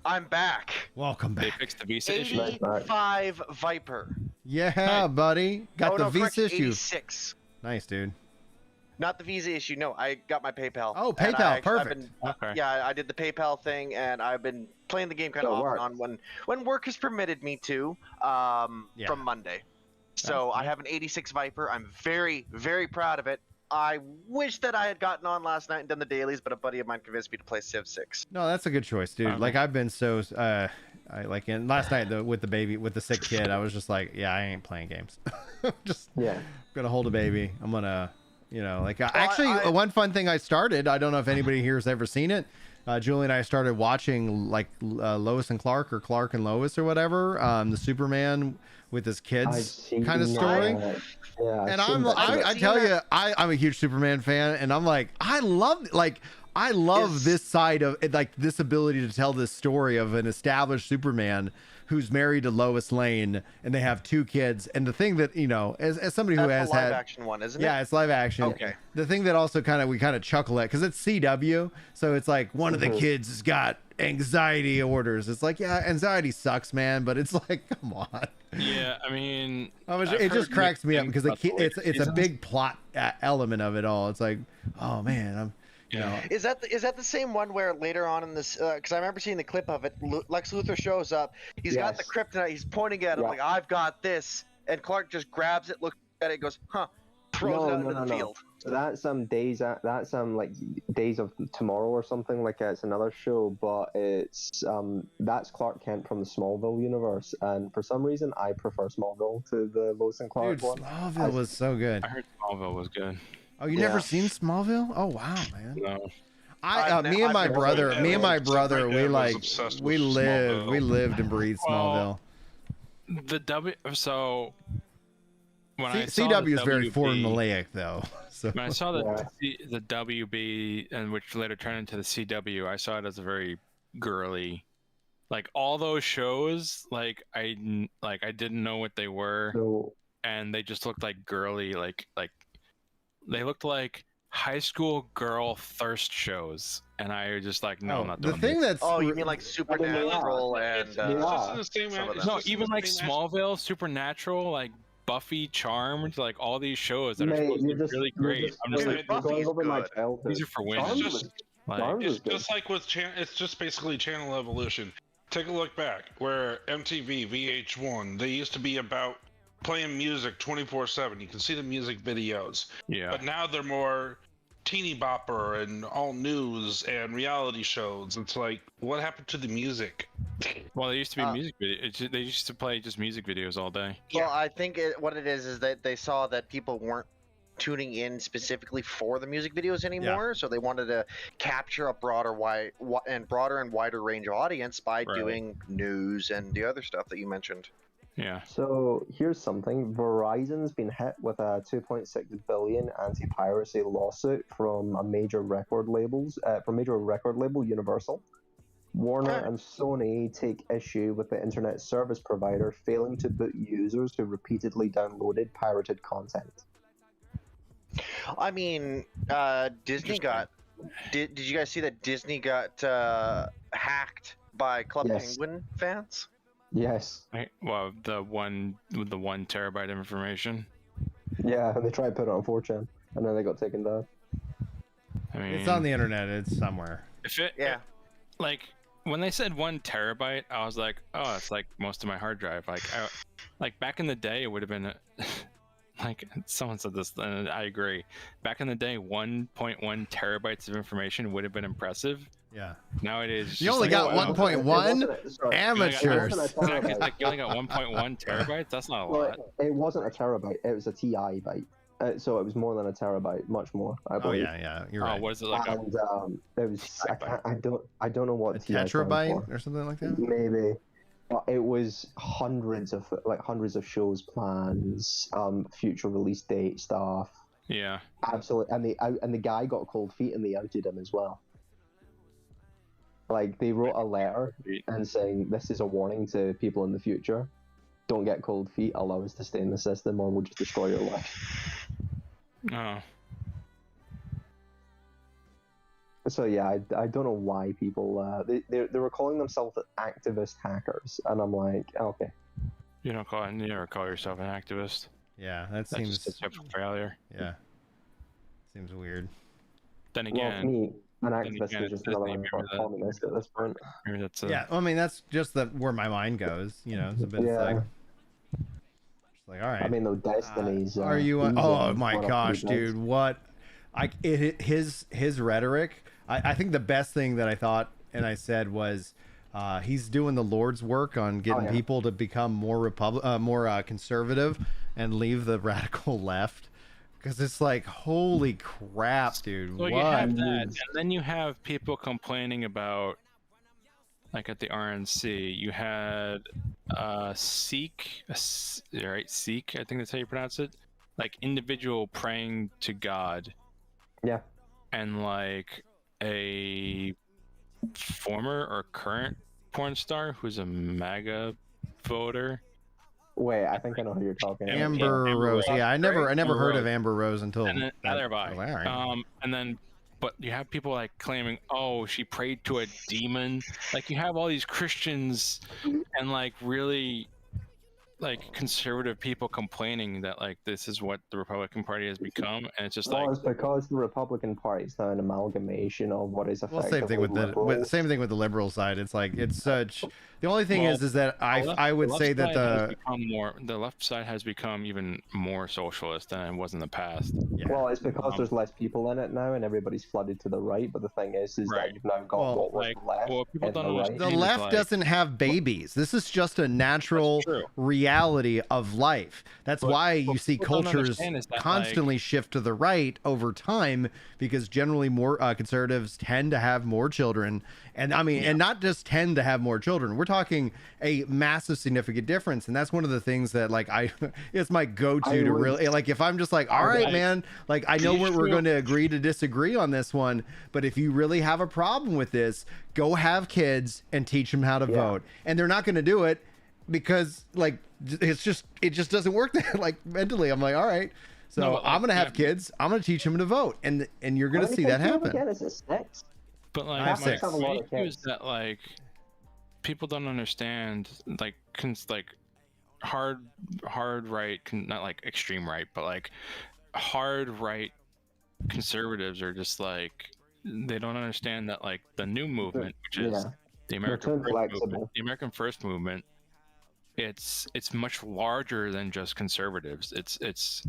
I'm back. Welcome They back. fixed the visa issue. 85 Viper. Yeah, Nice. buddy. Got the visa issue. 86. Nice, dude. Not the visa issue. No, I got my PayPal. Oh, And PayPal. I've Perfect. been, Okay. yeah, I did the PayPal thing, and I've been playing the game kind of off and on when work has permitted me to from Monday. So I have an 86 Viper. I'm very, very proud of it. I wish that I had gotten on last night and done the dailies, but a buddy of mine convinced me to play Civ 6. No, that's a good choice, dude. Like I've been so and last night with the sick kid, I was just like, yeah, I ain't playing games. Just gonna hold a baby. I'm gonna, one fun thing I started. I don't know if anybody here has ever seen it. Julie and I started watching like Lois and Clark or Clark and Lois or whatever, the Superman with his kids kind of story. Yeah, and I tell you, I'm a huge Superman fan, and I'm like, I love this side of like this ability to tell this story of an established Superman who's married to Lois Lane, and they have 2 kids. And the thing that, as somebody who has had live action one, isn't it? Yeah, it's live action. Okay. The thing that also we kind of chuckle at, because it's CW, so it's like one of the kids has got anxiety orders. It's like, yeah, anxiety sucks, man, but it's like, come on. Yeah, I mean, it just cracks me up because it's a big plot element of it all. It's like, oh man, Is that the same one where later on in this? Because I remember seeing the clip of it. Lex Luthor shows up. He's got the kryptonite. He's pointing at him like, "I've got this," and Clark just grabs it, looks at it, goes, "Huh," throws it out into the field. So that's like Days of Tomorrow or something like that. It's another show, but it's that's Clark Kent from the Smallville universe, and for some reason I prefer Smallville to the Lois and Clark one. Smallville was so good. I heard Smallville was good. Oh, you never seen Smallville? Oh wow, man. No. Me and my brother, we lived and breathed Smallville. When I CW is very formulaic though. So when I saw the WB, and which later turned into the CW, I saw it as a very girly, like all those shows. Like I didn't know what they were, and they just looked like girly, like they looked like high school girl thirst shows, and I just like, no, I'm not doing this. You mean like Supernatural and it's just in the same way. No, even like Smallville, Supernatural, like Buffy, Charmed, like all these shows that are supposed to be really great. I'm just like, Buffy's good. These are for women. It's just like with it's just basically channel evolution. Take a look back where MTV, VH1, they used to be about playing music 24/7. You can see the music videos. Yeah. But now they're more teeny bopper and all news and reality shows. It's like, what happened to the music? Well, they used to be music videos. They used to play just music videos all day. Well, I think what it is that they saw that people weren't tuning in specifically for the music videos anymore, so they wanted to capture a broader and wider range of audience by doing news and the other stuff that you mentioned. Yeah. So here's something. Verizon's been hit with a $2.6 billion anti-piracy lawsuit from a major record label, Universal. Warner and Sony take issue with the internet service provider failing to boot users who repeatedly downloaded pirated content. I mean, Disney got. Did you guys see that Disney got hacked by Club Penguin fans? Yes. Well, the one with the 1 terabyte of information. Yeah, and they tried to put it on 4chan, and then they got taken down. I mean, it's on the internet. It's somewhere. Like when they said 1 terabyte, I was like, oh, it's like most of my hard drive. Like back in the day, it would have been. Like someone said this, and I agree. Back in the day, 1.1 terabytes of information would have been impressive. Yeah. Nowadays, you only got 1.1. Amateurs. Exactly. It's like you only got 1.1 terabytes. That's not a lot. It wasn't a terabyte. It was a TI byte. So it was more than a terabyte, much more. I believe. Oh yeah, you're right. What is it like? And it was. I don't know what a tetrabyte or something like that. Maybe. But it was hundreds of shows, plans, future release date stuff. Yeah. Absolutely, and the guy got cold feet, and they outed him as well. Like they wrote a letter and saying this is a warning to people in the future. Don't get cold feet. Allow us to stay in the system, or we'll just destroy your life. Oh. So yeah, I don't know why people they were calling themselves activist hackers, and I'm like, okay. You never call yourself an activist. Yeah, that That's seems just a failure. Yeah, seems weird. Then again, well, to me, an activist is just another one for a communist at this point. Maybe that's yeah. Well, I mean, that's just where my mind goes. You know, it's a bit like all right. I mean, though, Destiny's. Are you? Oh my gosh, dude! What? His rhetoric. I think the best thing that I thought and I said was he's doing the Lord's work on getting people to become more conservative and leave the radical left, because it's like, holy crap, dude! So what? You have that, and then you have people complaining about, like at the RNC, you had Sikh, right? Sikh, I think that's how you pronounce it. Like individual praying to God. Yeah. And like a former or current porn star who's a MAGA voter. Wait, I think I know who you're talking about. Amber Rose. Yeah, I never heard of Amber Rose until. And then, and then, but you have people like claiming, oh, she prayed to a demon. Like you have all these Christians and like really like conservative people complaining that like this is what the Republican Party has become, and it's just like, it's because the Republican Party is now an amalgamation of what is effectively same thing with the liberal side. It's like it's such. The only thing is that I would say that the left side has become even more socialist than it was in the past. Yeah. Well, it's because there's less people in it now, and everybody's flooded to the right. But the thing is that you've now got what was left. The left doesn't have babies. This is just a natural reality of life. That's why you see cultures constantly shift to the right over time, because generally more conservatives tend to have more children. And I mean, and not just tend to have more children. We're talking a massive significant difference. And that's one of the things that like it's my go-to to really, like, if I'm just like, all right, man, like I know we're going to agree to disagree on this one, but if you really have a problem with this, go have kids and teach them how to vote. And they're not going to do it because like, it just doesn't work there. Like mentally, I'm like, all right, so I'm going to have kids. I'm going to teach them to vote. And you're going to see that happen. But like my point is that like people don't understand like hard right, not like extreme right, but like hard right conservatives are just like, they don't understand that like the new movement, which is the American First movement, it's much larger than just conservatives. It's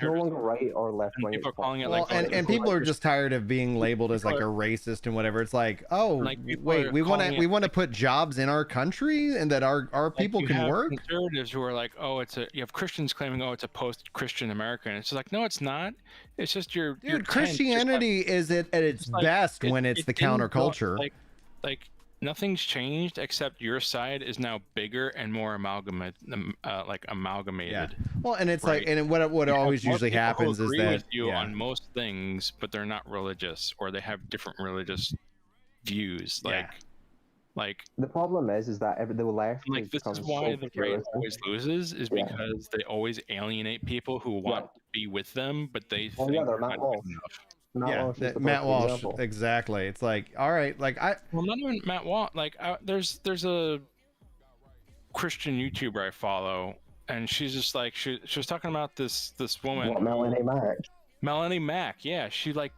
no longer right or left wing. People are calling it and people are just tired of being labeled as like a racist and whatever. It's like, oh, like wait, we want to put jobs in our country and that our people can work. Conservatives who are like, oh, you have Christians claiming, oh, it's a post-Christian America, and it's just like, no, it's not. It's just your Christianity is at its best when it's the counterculture. Like nothing's changed except your side is now bigger and more amalgamated. Yeah. Well, and it's like, and what always usually happens is that with you on most things, but they're not religious, or they have different religious views. Like the problem is that the left. Like this is why the right always loses, is because they always alienate people who want to be with them, but they think they're not good enough. Matt Walsh, exactly. It's like, all right, like not even Matt Walsh. Like there's a Christian YouTuber I follow, and she's just like she was talking about this woman, Melanie Mack. Yeah, she's like,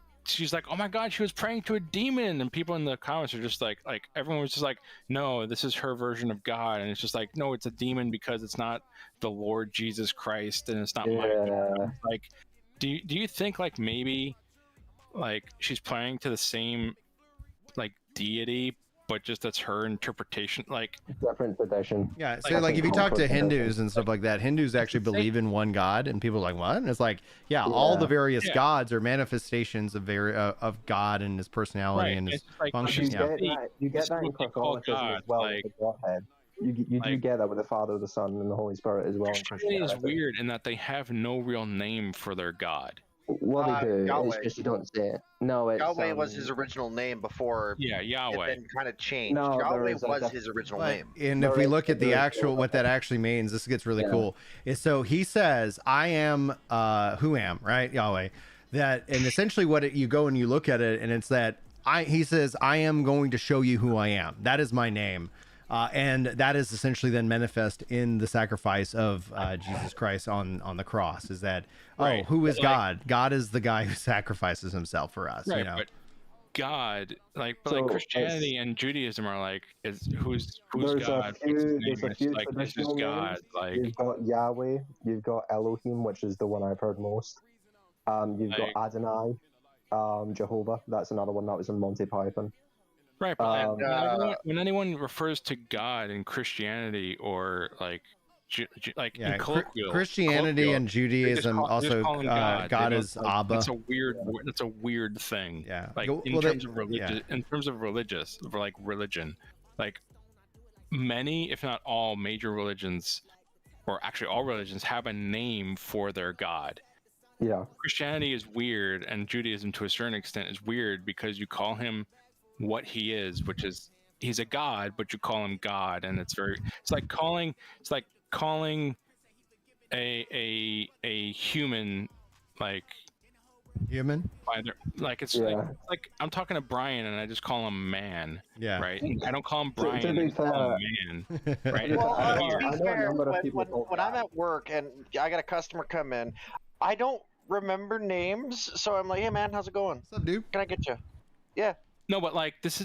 oh my god, she was praying to a demon, and people in the comments are just like everyone was just like, no, this is her version of God, and it's just like, no, it's a demon because it's not the Lord Jesus Christ, and it's not like, do you think like maybe like she's praying to the same like deity, but just that's her interpretation, like different tradition. Yeah, so like if you talk to Hindus and stuff like that, Hindus actually believe in one God, and people are like, what? And it's like, all the various gods are manifestations of God and his personality and his functions. You get that in Catholicism as well. Like, you do get that with the Father, the Son, and the Holy Spirit as well. Christianity is weird in that they have no real name for their God. Well, they do. It's just you don't say it. No, Yahweh was his original name before. Yeah, Yahweh. It then kind of changed. No, Yahweh was his original name. And if we look at the actual, what that actually means, this gets really cool. Is so he says, "I am, who am," right, Yahweh. That, and essentially what you go and you look at it, and it's that he says, I am going to show you who I am. That is my name. And that is essentially then manifest in the sacrifice of Jesus Christ on the cross. Is that, right. who is God? God is the guy who sacrifices himself for us. Right, you know? but God, like, but So like Christianity and Judaism are like, who's there's God? a few, What's his there's a name? few It's like, this is traditional God. names. Like, You've got Yahweh, you've got Elohim, which is the one I've heard most. You've got Adonai, Jehovah. That's another one that was in Monty Python. right, but when anyone refers to God in Christianity or like in colloquial, Christianity and Judaism also God is like, Abba. That's a weird thing. Yeah, like in terms of religious, like religion, like many, if not all, major religions, or actually all religions, have a name for their God. Yeah, Christianity is weird, and Judaism to a certain extent is weird because you call him what he is, which is he's a god, but you call him God, and it's like calling a human like human. Like it's like I'm talking to Brian and I just call him man. Yeah. Right. I don't call him Brian. I call him man. Right. Well, to be fair, when I'm at work and I got a customer come in, I don't remember names, so I'm like, "Hey, man, how's it going? What's up, dude? Can I get you?" Yeah. No, but like it's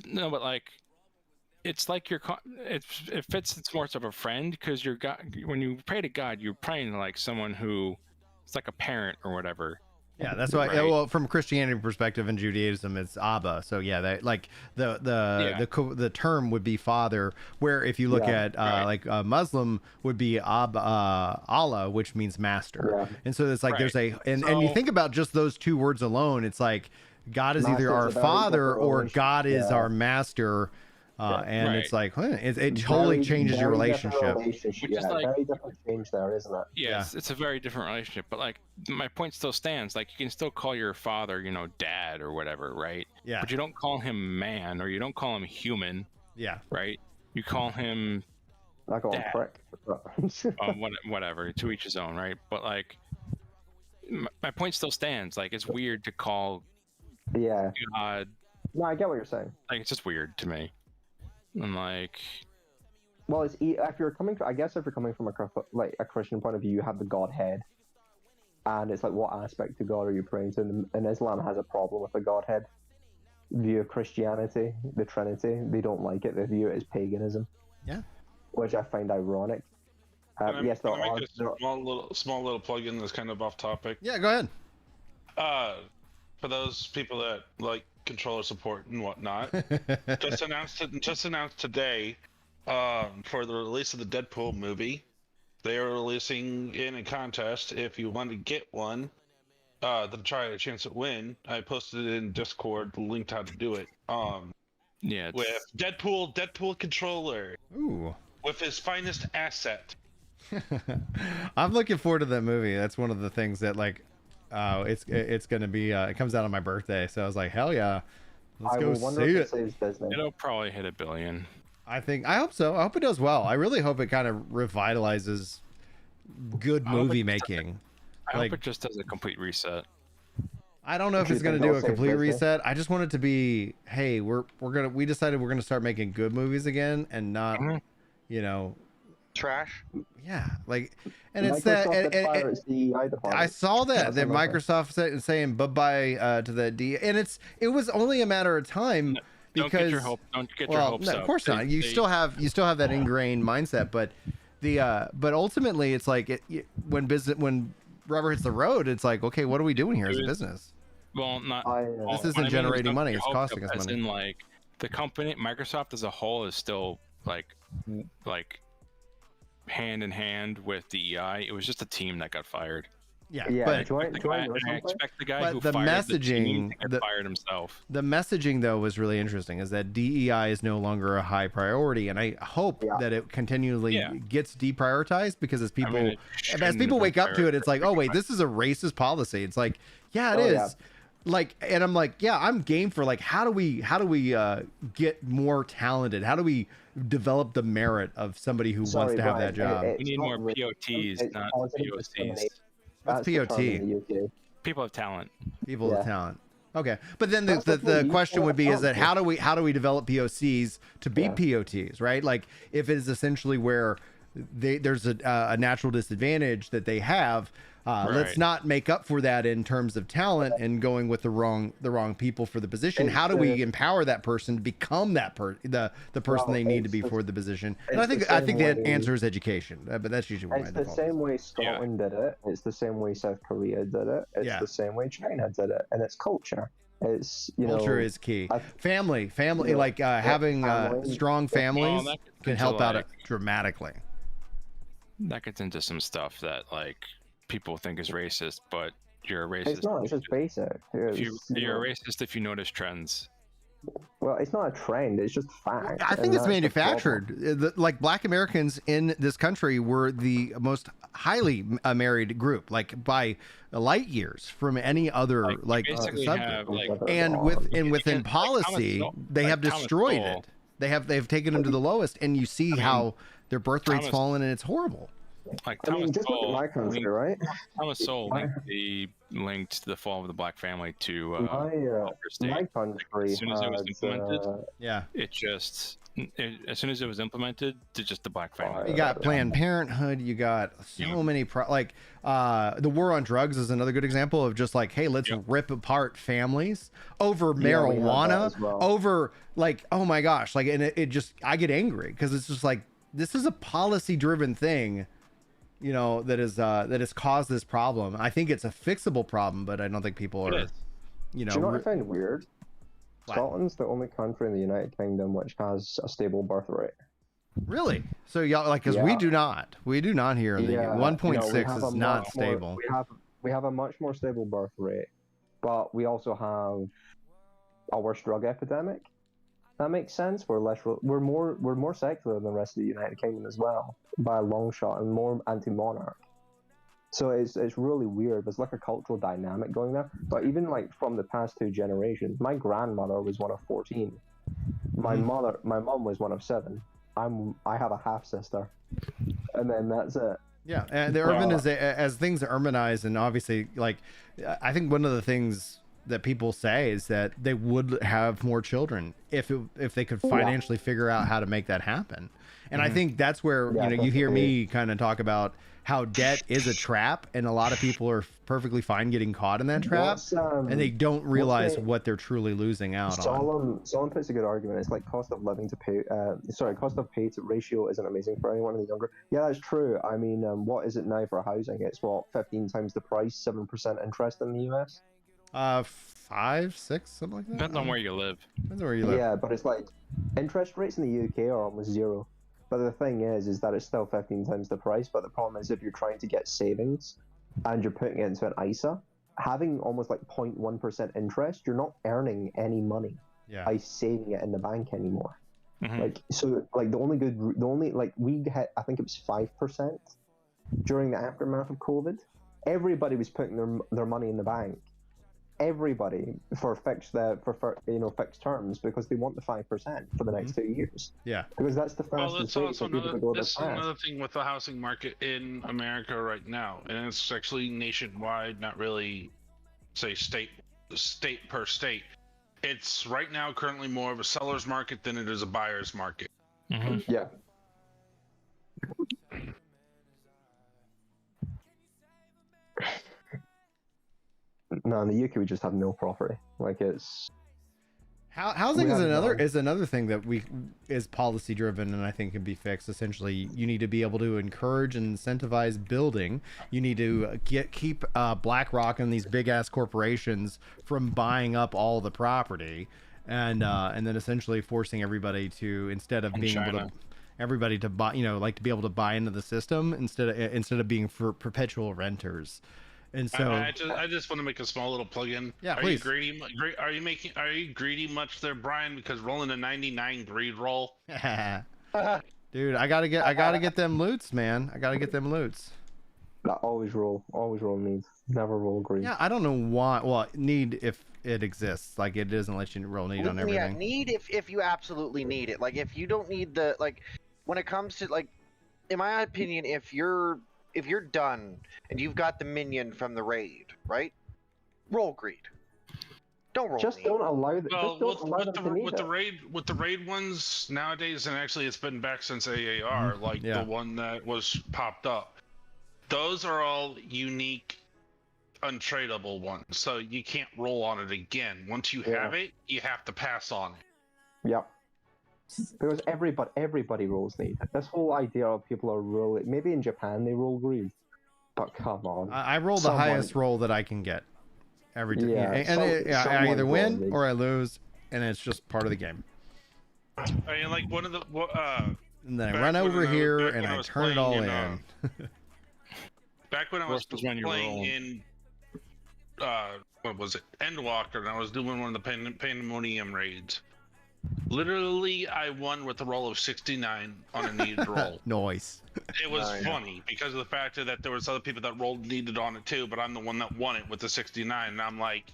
like it fits. It's more of a friend because you're God. When you pray to God, you're praying to like someone who it's like a parent or whatever. Yeah, that's why. Right. Well, from a Christianity perspective and Judaism, it's Abba. So yeah, that like the term would be father. Where if you look at like Muslim would be Allah, which means master. Yeah. And so it's like there's and you think about just those two words alone, it's like God is either our father or God is our master. And it's like it totally changes your relationship. Which is like very different change there, isn't it? Yes, it's a very different relationship. But like my point still stands. Like you can still call your father, dad or whatever, right? Yeah. But you don't call him man or you don't call him human. Yeah. Right. You call him. I call him prick. Whatever. To each his own, right? But like my point still stands. Like it's weird to call. Yeah. God. No, I get what you're saying. Like it's just weird to me. I'm like, well, if you're coming from a Christian point of view, you have the Godhead, and it's like, what aspect to God are you praying to? And Islam has a problem with the Godhead view of Christianity, the Trinity. They don't like it. They view it as paganism. Yeah, which I find ironic. Yes, can I make a small little plug-in that's kind of off topic? Yeah, go ahead. For those people that like controller support and whatnot, just announced today for the release of the Deadpool movie. They are releasing in a contest. If you want to get one, to try a chance at win. I posted it in Discord, linked how to do it. With Deadpool controller. Ooh. With his finest asset. I'm looking forward to that movie. That's one of the things that like. It's gonna be. It comes out on my birthday, so I was like, hell yeah, let's go see it. It'll probably hit $1 billion. I hope so. I hope it does well. I really hope it kind of revitalizes good movie making. I hope it just does a complete reset. I don't know if it's gonna do a complete reset. I just want it to be, hey, we decided we're gonna start making good movies again and not, trash. Yeah, like, and it's that. I saw that Microsoft saying bye bye to the D, and it was only a matter of time because don't get your hopes up. Of course not. You still have that ingrained mindset, but but ultimately it's like when rubber hits the road, it's like, okay, what are we doing here as a business? Well, not this isn't generating money; it's costing us money. In like the company, Microsoft as a whole is still like hand in hand with DEI. It was just a team that got fired. Yeah, but I expect the guy who fired the team to get fired himself. The messaging though was really interesting. Is that DEI is no longer a high priority, and I hope that it continually gets deprioritized because as people wake up to it, it's like, oh wait, this is a racist policy. It's like, yeah, it is. Yeah. Like, and I'm like, yeah, I'm game for like, how do we get more talented? How do we develop the merit of somebody who wants to have that job? We need more POTs, not POCs. What's POT? People of talent. People of talent. Okay, but then the question would be is that how do we develop POCs to be POTs, right? Like if it is essentially where there's a natural disadvantage that they have, let's not make up for that in terms of talent and going with the wrong people for the position. How do we empower that person to become that the person they need to be for the position? And I think that answer is education, but that's usually what it's the same way Scotland did it. It's the same way South Korea did it. It's the same way China did it, and it's culture. It's culture is key. Family, like having strong families can help out dramatically. That gets into some stuff that like people think is racist, but you're a racist. It's not. It's just basic. You're a racist if you notice trends. Well, it's not a trend. It's just fact. I think it's manufactured. Like Black Americans in this country were the most highly married group, like by light years from any other subgroup. And within policy, they have destroyed it. They've taken them to the lowest, and you see how their birth rate's fallen, and it's horrible. Like Thomas Sowell, my country, right? Thomas Sowell linked the fall of the black family to my country. As soon as it was implemented, it just as soon as it was implemented, to just the black family. You got Planned Parenthood. You got so many the war on drugs is another good example of just like, hey, let's rip apart families over marijuana, over like, oh my gosh, like, and it just I get angry because it's just like this is a policy driven thing. That has caused this problem. I think it's a fixable problem, but I don't think people are, Do you know what I find weird? Scotland's the only country in the United Kingdom which has a stable birth rate. Really? So y'all because we do not here in the 1.6 is not stable. We have a much more stable birth rate, but we also have a worse drug epidemic. That makes sense. We're more secular than the rest of the United Kingdom as well, by a long shot, and more anti-monarch. So it's really weird. There's like a cultural dynamic going there. But even like from the past 2 generations, my grandmother was one of 14. My mom was one of 7. I have a half sister, and then that's it. Yeah, and the urban as things urbanize, and obviously, like I think one of the things that people say is that they would have more children if they could financially figure out how to make that happen. And I think that's where you hear me kind of talk about how debt is a trap, and a lot of people are perfectly fine getting caught in that trap, and they don't realize what they're truly losing out on. Someone puts a good argument. It's like cost of pay to ratio isn't amazing for anyone in the younger. Yeah, that's true. I mean, what is it now for housing? It's 15 times the price, 7% interest in the US. 5, 6, something like that. Depends on where you live. Yeah, but it's like interest rates in the UK are almost 0. But the thing is that it's still 15 times the price. But the problem is if you're trying to get savings and you're putting it into an ISA, having almost like 0.1% interest, you're not earning any money by saving it in the bank anymore. Like we had, I think it was 5% during the aftermath of COVID. Everybody was putting their money in the bank. Everybody for fixed terms because they want the 5% for the next 2 years. Yeah, because that's the fastest rate for people to go to the past. Another thing with the housing market in America right now, and it's actually nationwide, not really, say state per state. It's right now currently more of a seller's market than it is a buyer's market. Yeah. No, in the UK we just have no property. Like it's housing is another thing that is policy driven, and I think can be fixed. Essentially, you need to be able to encourage and incentivize building. You need to keep BlackRock and these big ass corporations from buying up all the property, and then essentially forcing everybody to, instead of being able to everybody to buy, to be able to buy into the system instead of being for perpetual renters. And so I just want to make a small little plug-in. Yeah, are please. Are you greedy much there, Brian? Because rolling a 99 greed roll. Dude, I gotta get them loots, man. I gotta get them loots. Always roll need. Never roll greed. Yeah, I don't know why. Well, need if it exists. Like it doesn't let you roll need on everything. Yeah, need if you absolutely need it. Like if you don't need the when it comes to in my opinion, if you're done and you've got the minion from the raid, right? Roll greed. Don't roll. Just don't allow them. Well, Just don't allow them to need with the raid ones nowadays, and actually it's been back since AAR, like the one that was popped up. Those are all unique, untradeable ones, so you can't roll on it again. Once you have it, you have to pass on it. Yep. Because everybody rolls need. This whole idea of people are rolling, maybe in Japan they roll greed, but come on. I roll the highest roll that I can get every time. I either win or I lose, and it's just part of the game. I mean, like one of the and then I run over here and I turn it all in. Back when I was playing in what was it, Endwalker, and I was doing one of the Pandemonium raids. Literally, I won with a roll of 69 on a needed roll. Nice. It was funny because of the fact that there was other people that rolled needed on it too, but I'm the one that won it with the 69, and I'm like,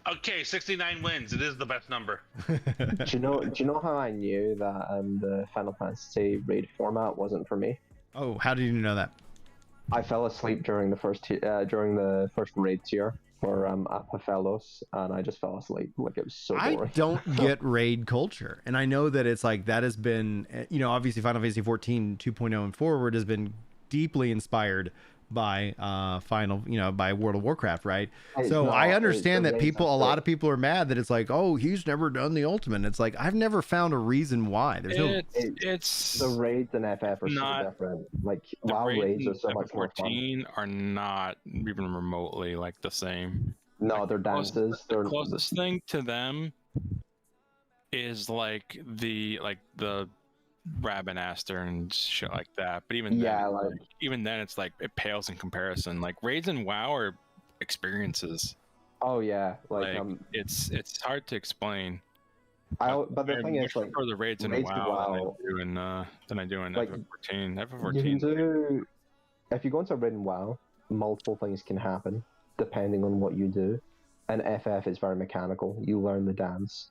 okay, 69 wins. It is the best number. Do you know how I knew that the Final Fantasy raid format wasn't for me? Oh, how did you know that? I fell asleep during the first raid tier for Apophelos, and I just fell asleep. Like, it was so boring. I don't get raid culture, and I know that it's like that has been, obviously Final Fantasy 14 2.0 and forward has been deeply inspired by by World of Warcraft, right? So I understand that a lot of people are mad that it's like, oh, he's never done the ultimate. It's like, I've never found a reason why. There's it's the raids and FF are so different. Like, WoW raids are so much more fun. 14 are not even remotely like the same. No, they're dances. The closest thing to them is like the Rabinaster and shit like that, but even then it's like it pales in comparison. Like raids and WoW are experiences. Oh yeah, it's hard to explain. But the thing is, like, for the raids in WoW than I do in like, FF14. FF14. If you go into a raid in WoW, multiple things can happen depending on what you do. And FF is very mechanical. You learn the dance,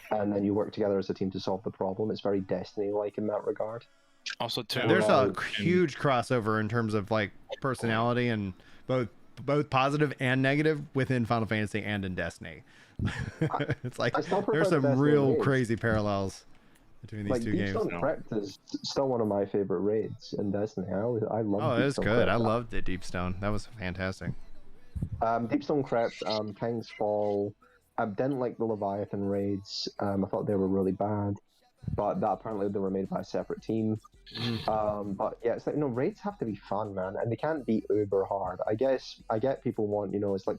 and then you work together as a team to solve the problem. It's very Destiny-like in that regard. Also, too, there's a huge crossover in terms of like personality and both positive and negative within Final Fantasy and in Destiny. It's like there's some real crazy parallels between these two games. Deepstone Crypt is still one of my favorite raids in Destiny. I love. Oh, it was good. I loved the Deepstone. That was fantastic. Deepstone Crypt, King's Fall. I didn't like the Leviathan raids. I thought they were really bad, but that apparently they were made by a separate team. But yeah, it's like, raids have to be fun, man, and they can't be uber hard. I get people want, it's like,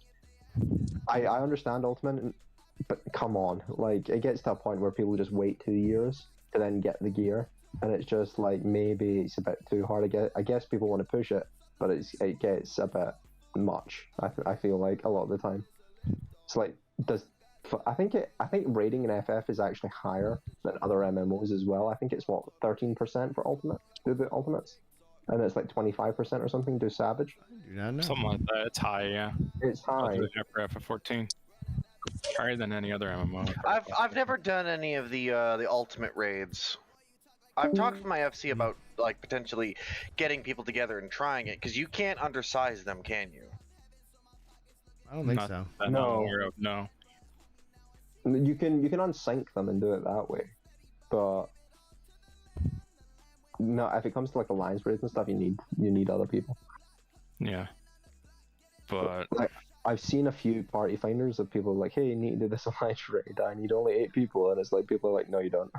I understand Ultimate, but come on, like, it gets to a point where people just wait 2 years to then get the gear, and it's just like, maybe it's a bit too hard. I guess people want to push it, but it gets a bit much. I feel like a lot of the time. It's like, I think rating in FF is actually higher than other MMOs as well. I think it's 13% for Ultimate, do the Ultimates, and it's like 25% or something do Savage. I do not know. Something like that. It's high, yeah. It's high. For FF14, higher than any other MMO. I've never done any of the Ultimate raids. I've talked to my FC about like potentially getting people together and trying it, because you can't undersize them, can you? I don't think so. No. You can unsync them and do it that way, but no. If it comes to like alliance raids and stuff, you need other people. Yeah, but like, I've seen a few party finders of people like, hey, you need to do this alliance raid. I need only 8 people, and it's like people are like, no, you don't.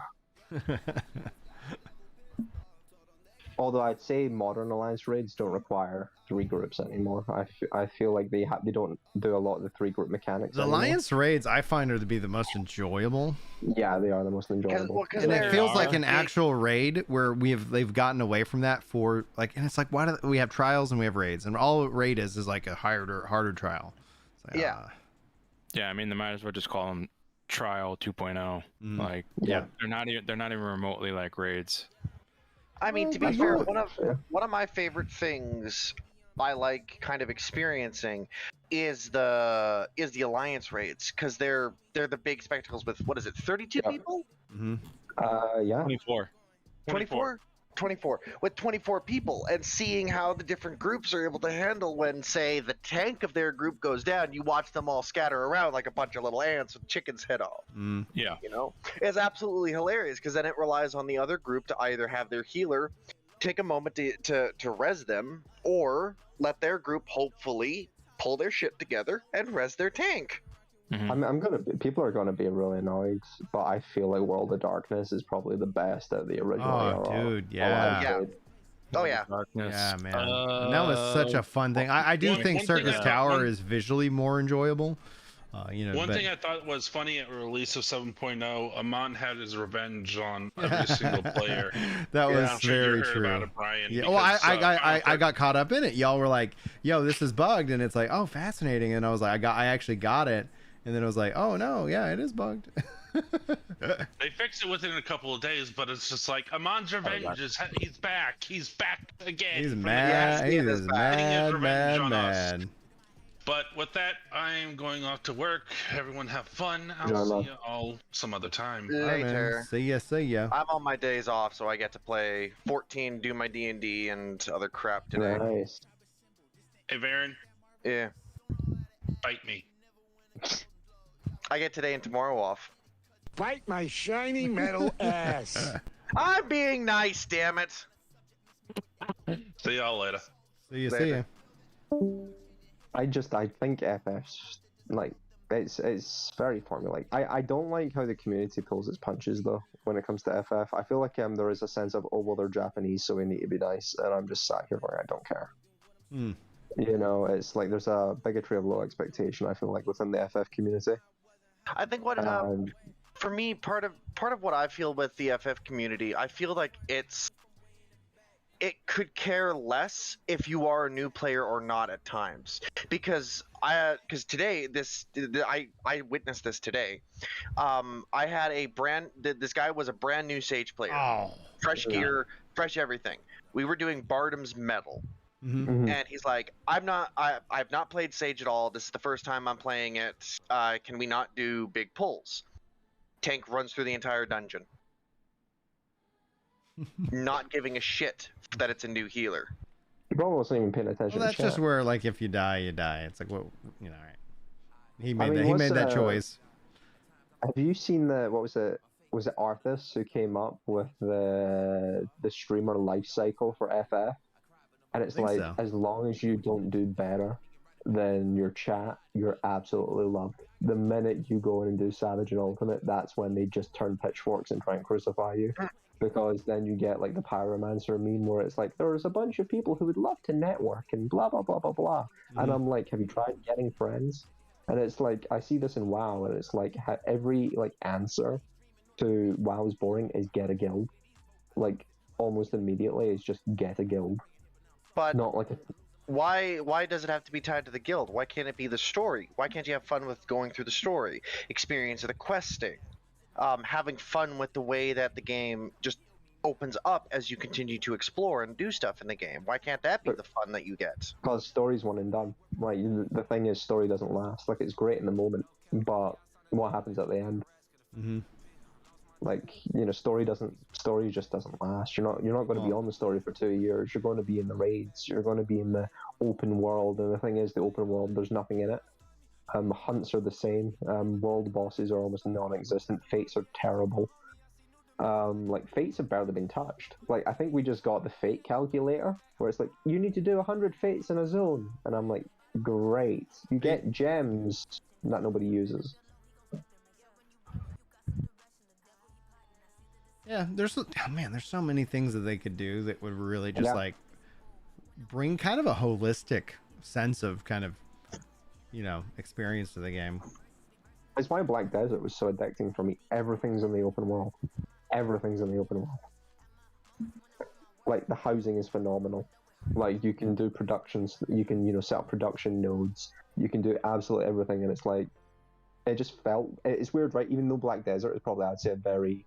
Although I'd say modern alliance raids don't require 3 groups anymore. I feel like they don't do a lot of the 3 group mechanics. The alliance raids I find are to be the most enjoyable. Yeah, they are the most enjoyable. And it feels like an actual raid where they've gotten away from that for like, and it's like, why do we have trials and we have raids, and all raid is like a harder trial. Like, yeah. I mean, they might as well just call them trial 2.0. Like, they're not even remotely like raids. I mean, to be fair, one of my favorite things I like kind of experiencing is the alliance raids, because they're the big spectacles with, what is it, 32 people? Yeah. 24. 24? 24 with 24 people, and seeing how the different groups are able to handle when, say, the tank of their group goes down. You watch them all scatter around like a bunch of little ants with chickens head off. Yeah, you know, it's absolutely hilarious because then it relies on the other group to either have their healer take a moment to res them, or let their group hopefully pull their shit together and res their tank. People are gonna be really annoyed, but I feel like World of Darkness is probably the best of the original. Oh, dude, yeah. Oh yeah. Darkness. Yeah, man. And that was such a fun thing. I do think Circus Tower is visually more enjoyable. One thing I thought was funny at release of 7.0, Amon had his revenge on every single player. That was very true. About it, Brian, yeah. Well, I got caught up in it. Y'all were like, "Yo, this is bugged," and it's like, "Oh, fascinating." And I was like, I actually got it, and then it was like, "Oh no, yeah, it is bugged." They fixed it within a couple of days, but it's just like Amon's revenge he's back again. He's mad. He is mad. But with that, I'm going off to work. Everyone have fun. I'll see you all some other time. Later. See ya. I'm on my days off, so I get to play 14, do my D&D and other crap today. Nice. Hey, Varen. Yeah. Bite me. I get today and tomorrow off. Bite my shiny metal ass. I'm being nice, damn it. See y'all later. See ya. I think FF's like it's very formulaic. I don't like how the community pulls its punches though when it comes to FF. I feel like there is a sense of, oh well, they're Japanese, so we need to be nice, and I'm just sat here going, I don't care. You know, it's like there's a bigotry of low expectation, I feel like, within the FF community. I think what for me, part of what I feel with the FF community, I feel like it could care less if you are a new player or not at times, because today I witnessed this today. I had this guy was a brand new Sage player, fresh gear, fresh everything. We were doing Bardam's Metal. And he's like, I've not played Sage at all. This is the first time I'm playing it. Can we not do big pulls? Tank runs through the entire dungeon. Not giving a shit that it's a new healer. You probably wasn't even paying attention. Well, that's just where, like, if you die, you die. It's like, well, you know, right? He made that choice. Have you seen was it Arthas who came up with the streamer life cycle for FF? And it's like, as long as you don't do better than your chat, you're absolutely loved. The minute you go in and do Savage and Ultimate, that's when they just turn pitchforks and try and crucify you. Because then you get like the Pyromancer meme where it's like, there's a bunch of people who would love to network and blah, blah, blah, blah, blah. And I'm like, have you tried getting friends? And it's like, I see this in WoW, and it's like every like answer to WoW's boring is get a guild. Like, almost immediately is just get a guild. But not like why does it have to be tied to the guild? Why can't it be the story? Why can't you have fun with going through the story, experience of the questing, having fun with the way that the game just opens up as you continue to explore and do stuff in the game? Why can't that be the fun that you get? Because story's one and done. Like, the thing is, story doesn't last. Like, it's great in the moment, but what happens at the end? Like, you know, story just doesn't last. You're not going to be on the story for 2 years. You're going to be in the raids. You're going to be in the open world. And the thing is, the open world, there's nothing in it. Hunts are the same. World bosses are almost non-existent. Fates are terrible. Like, fates have barely been touched. Like, I think we just got the fate calculator, where it's like, you need to do 100 fates in a zone. And I'm like, great. You get gems that nobody uses. Yeah, there's so many things that they could do that would really just like bring kind of a holistic sense of kind of, you know, experience to the game. It's why Black Desert was so addicting for me. Everything's in the open world. Everything's in the open world. Like, the housing is phenomenal. Like, you can do productions, you can, you know, set up production nodes, you can do absolutely everything, and it's like, it just felt, it's weird, right? Even though Black Desert is probably, I'd say, a very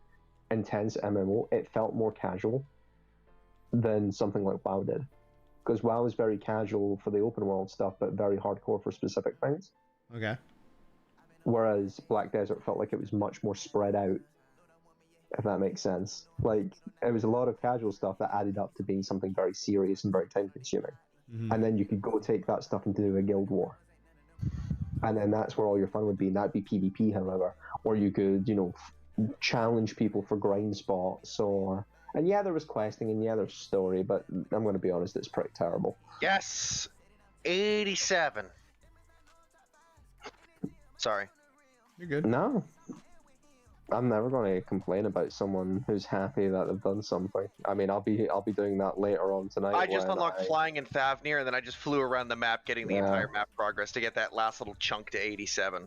intense MMO, it felt more casual than something like WoW did. Because WoW is very casual for the open world stuff, but very hardcore for specific things. Okay. Whereas Black Desert felt like it was much more spread out. if that makes sense. Like, it was a lot of casual stuff that added up to being something very serious and very time-consuming. And then you could go take that stuff and do a guild war. And then that's where all your fun would be, and that'd be PvP, however. Or you could, challenge people for grind spots, and yeah, there was questing, and yeah, there's story, but I'm going to be honest, it's pretty terrible. Yes! 87. Sorry. You're good. No. I'm never going to complain about someone who's happy that they've done something. I mean, I'll be doing that later on tonight. I just unlocked flying in Thavnir, and then I just flew around the map, getting the entire map progress to get that last little chunk to 87.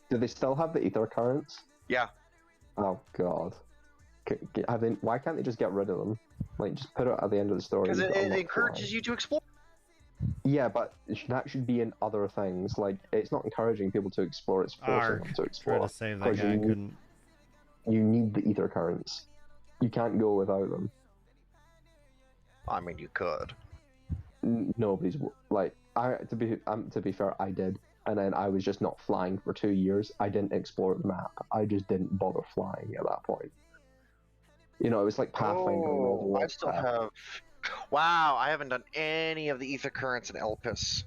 Do they still have the ether currents? Yeah. Oh god. Why can't they just get rid of them? Like, just put it at the end of the story. Because it encourages you to explore. Yeah, but that should be in other things. Like, it's not encouraging people to explore; it's forcing them to explore. Try to save that guy. Couldn't. You need the ether currents. You can't go without them. I mean, you could. Nobody's like to be fair, I did, and then I was just not flying for 2 years. I didn't explore the map. I just didn't bother flying at that point. It was like Pathfinder. Oh, I still have. Wow, I haven't done any of the ether currents in Elpis.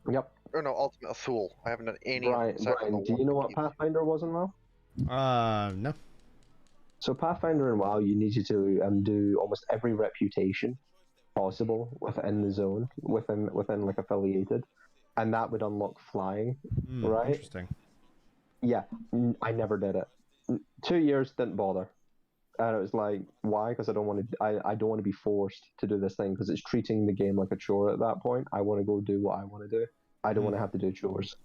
Yep. Or no, Ultimate Thule. I haven't done any. Brian, do you know what Pathfinder was in WoW? No. So Pathfinder and WoW, you needed to do almost every reputation possible within the zone, within like affiliated, and that would unlock flying, right? Interesting. Yeah, I never did it. 2 years, didn't bother, and it was like, why? Because I don't want to be forced to do this thing, because it's treating the game like a chore at that point. I want to go do what I want to do. I don't want to have to do chores.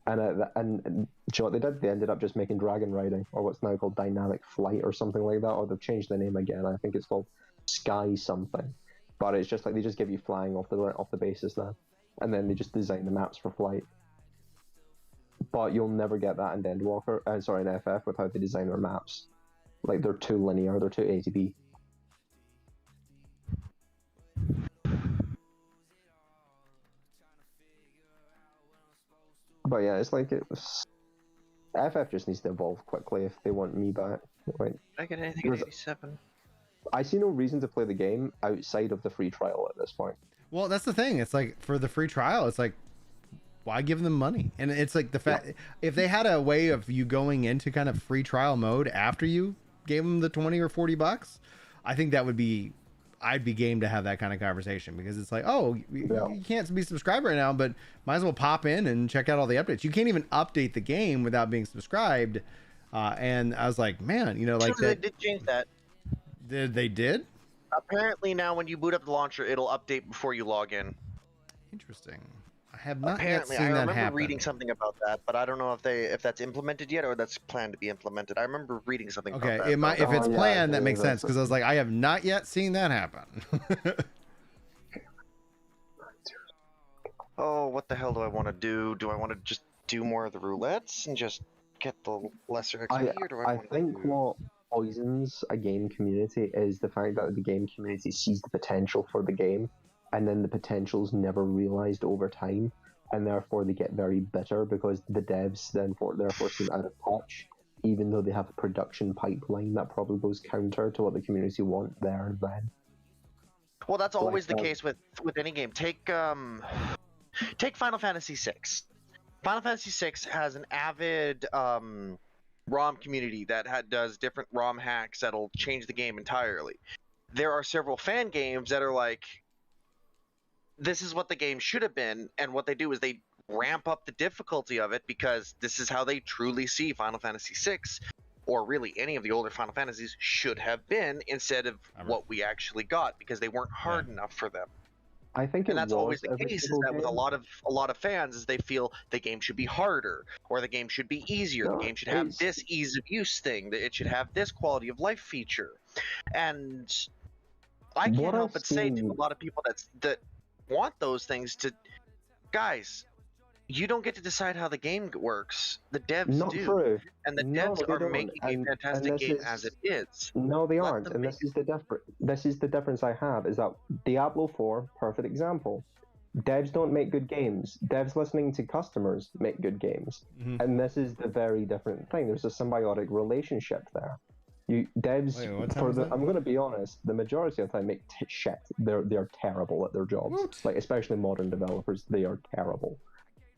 And do you know what they did? They ended up just making dragon riding, or what's now called dynamic flight, or something like that. Or they've changed the name again. I think it's called Sky something. But it's just like they just give you flying off the basis now, and then they just design the maps for flight. But you'll never get that in Endwalker. In FF with how they design their maps. Like, they're too linear. They're too A to B. But yeah, it's like FF just needs to evolve quickly if they want me back. Like, I get anything at 87. I see no reason to play the game outside of the free trial at this point. Well, that's the thing. It's like, for the free trial, it's like, why give them money? And it's like the fact, if they had a way of you going into kind of free trial mode after you gave them the 20 or 40 bucks, I think that would be, I'd be game to have that kind of conversation, because it's like, oh, you can't be subscribed right now, but might as well pop in and check out all the updates. You can't even update the game without being subscribed. And I was like, man, like They did change that. They did? Apparently now when you boot up the launcher, it'll update before you log in. Interesting. I have not Apparently, yet seen that happen. I remember reading something about that, but I don't know if that's implemented yet, or that's planned to be implemented. I remember reading something about that. Okay, if it's planned, that makes sense, because I was like, I have not yet seen that happen. Oh, what the hell do I want to do? Do I want to just do more of the roulettes and just get the lesser XP, or do I think what poisons a game community is the fact that the game community sees the potential for the game, and then the potential's never realized over time, and therefore they get very bitter because the devs therefore seem out of touch, even though they have a production pipeline that probably goes counter to what the community want there and then. Well, that's always the case with any game. Take Final Fantasy VI. Final Fantasy VI has an avid ROM community that does different ROM hacks that'll change the game entirely. There are several fan games that are like, this is what the game should have been, and what they do is they ramp up the difficulty of it because this is how they truly see Final Fantasy VI, or really any of the older Final Fantasies, should have been, instead of what we actually got, because they weren't hard enough for them. I think, and that's always the case. Is that with a lot of fans, is they feel the game should be harder, or the game should be easier. The game should have this ease of use thing. That it should have this quality of life feature. And I can't help but say to a lot of people that want those things to, guys, you don't get to decide how the game works. The devs do. True. And the devs are making a fantastic game as it is. No, they aren't. And this is the difference I have, is that Diablo 4, perfect example. Devs don't make good games. Devs listening to customers make good games. And this is the very different thing. There's a symbiotic relationship there. Devs, Wait, what time is that? I'm going to be honest, the majority of the time make shit. They're terrible at their jobs. What? Like, especially modern developers, they are terrible.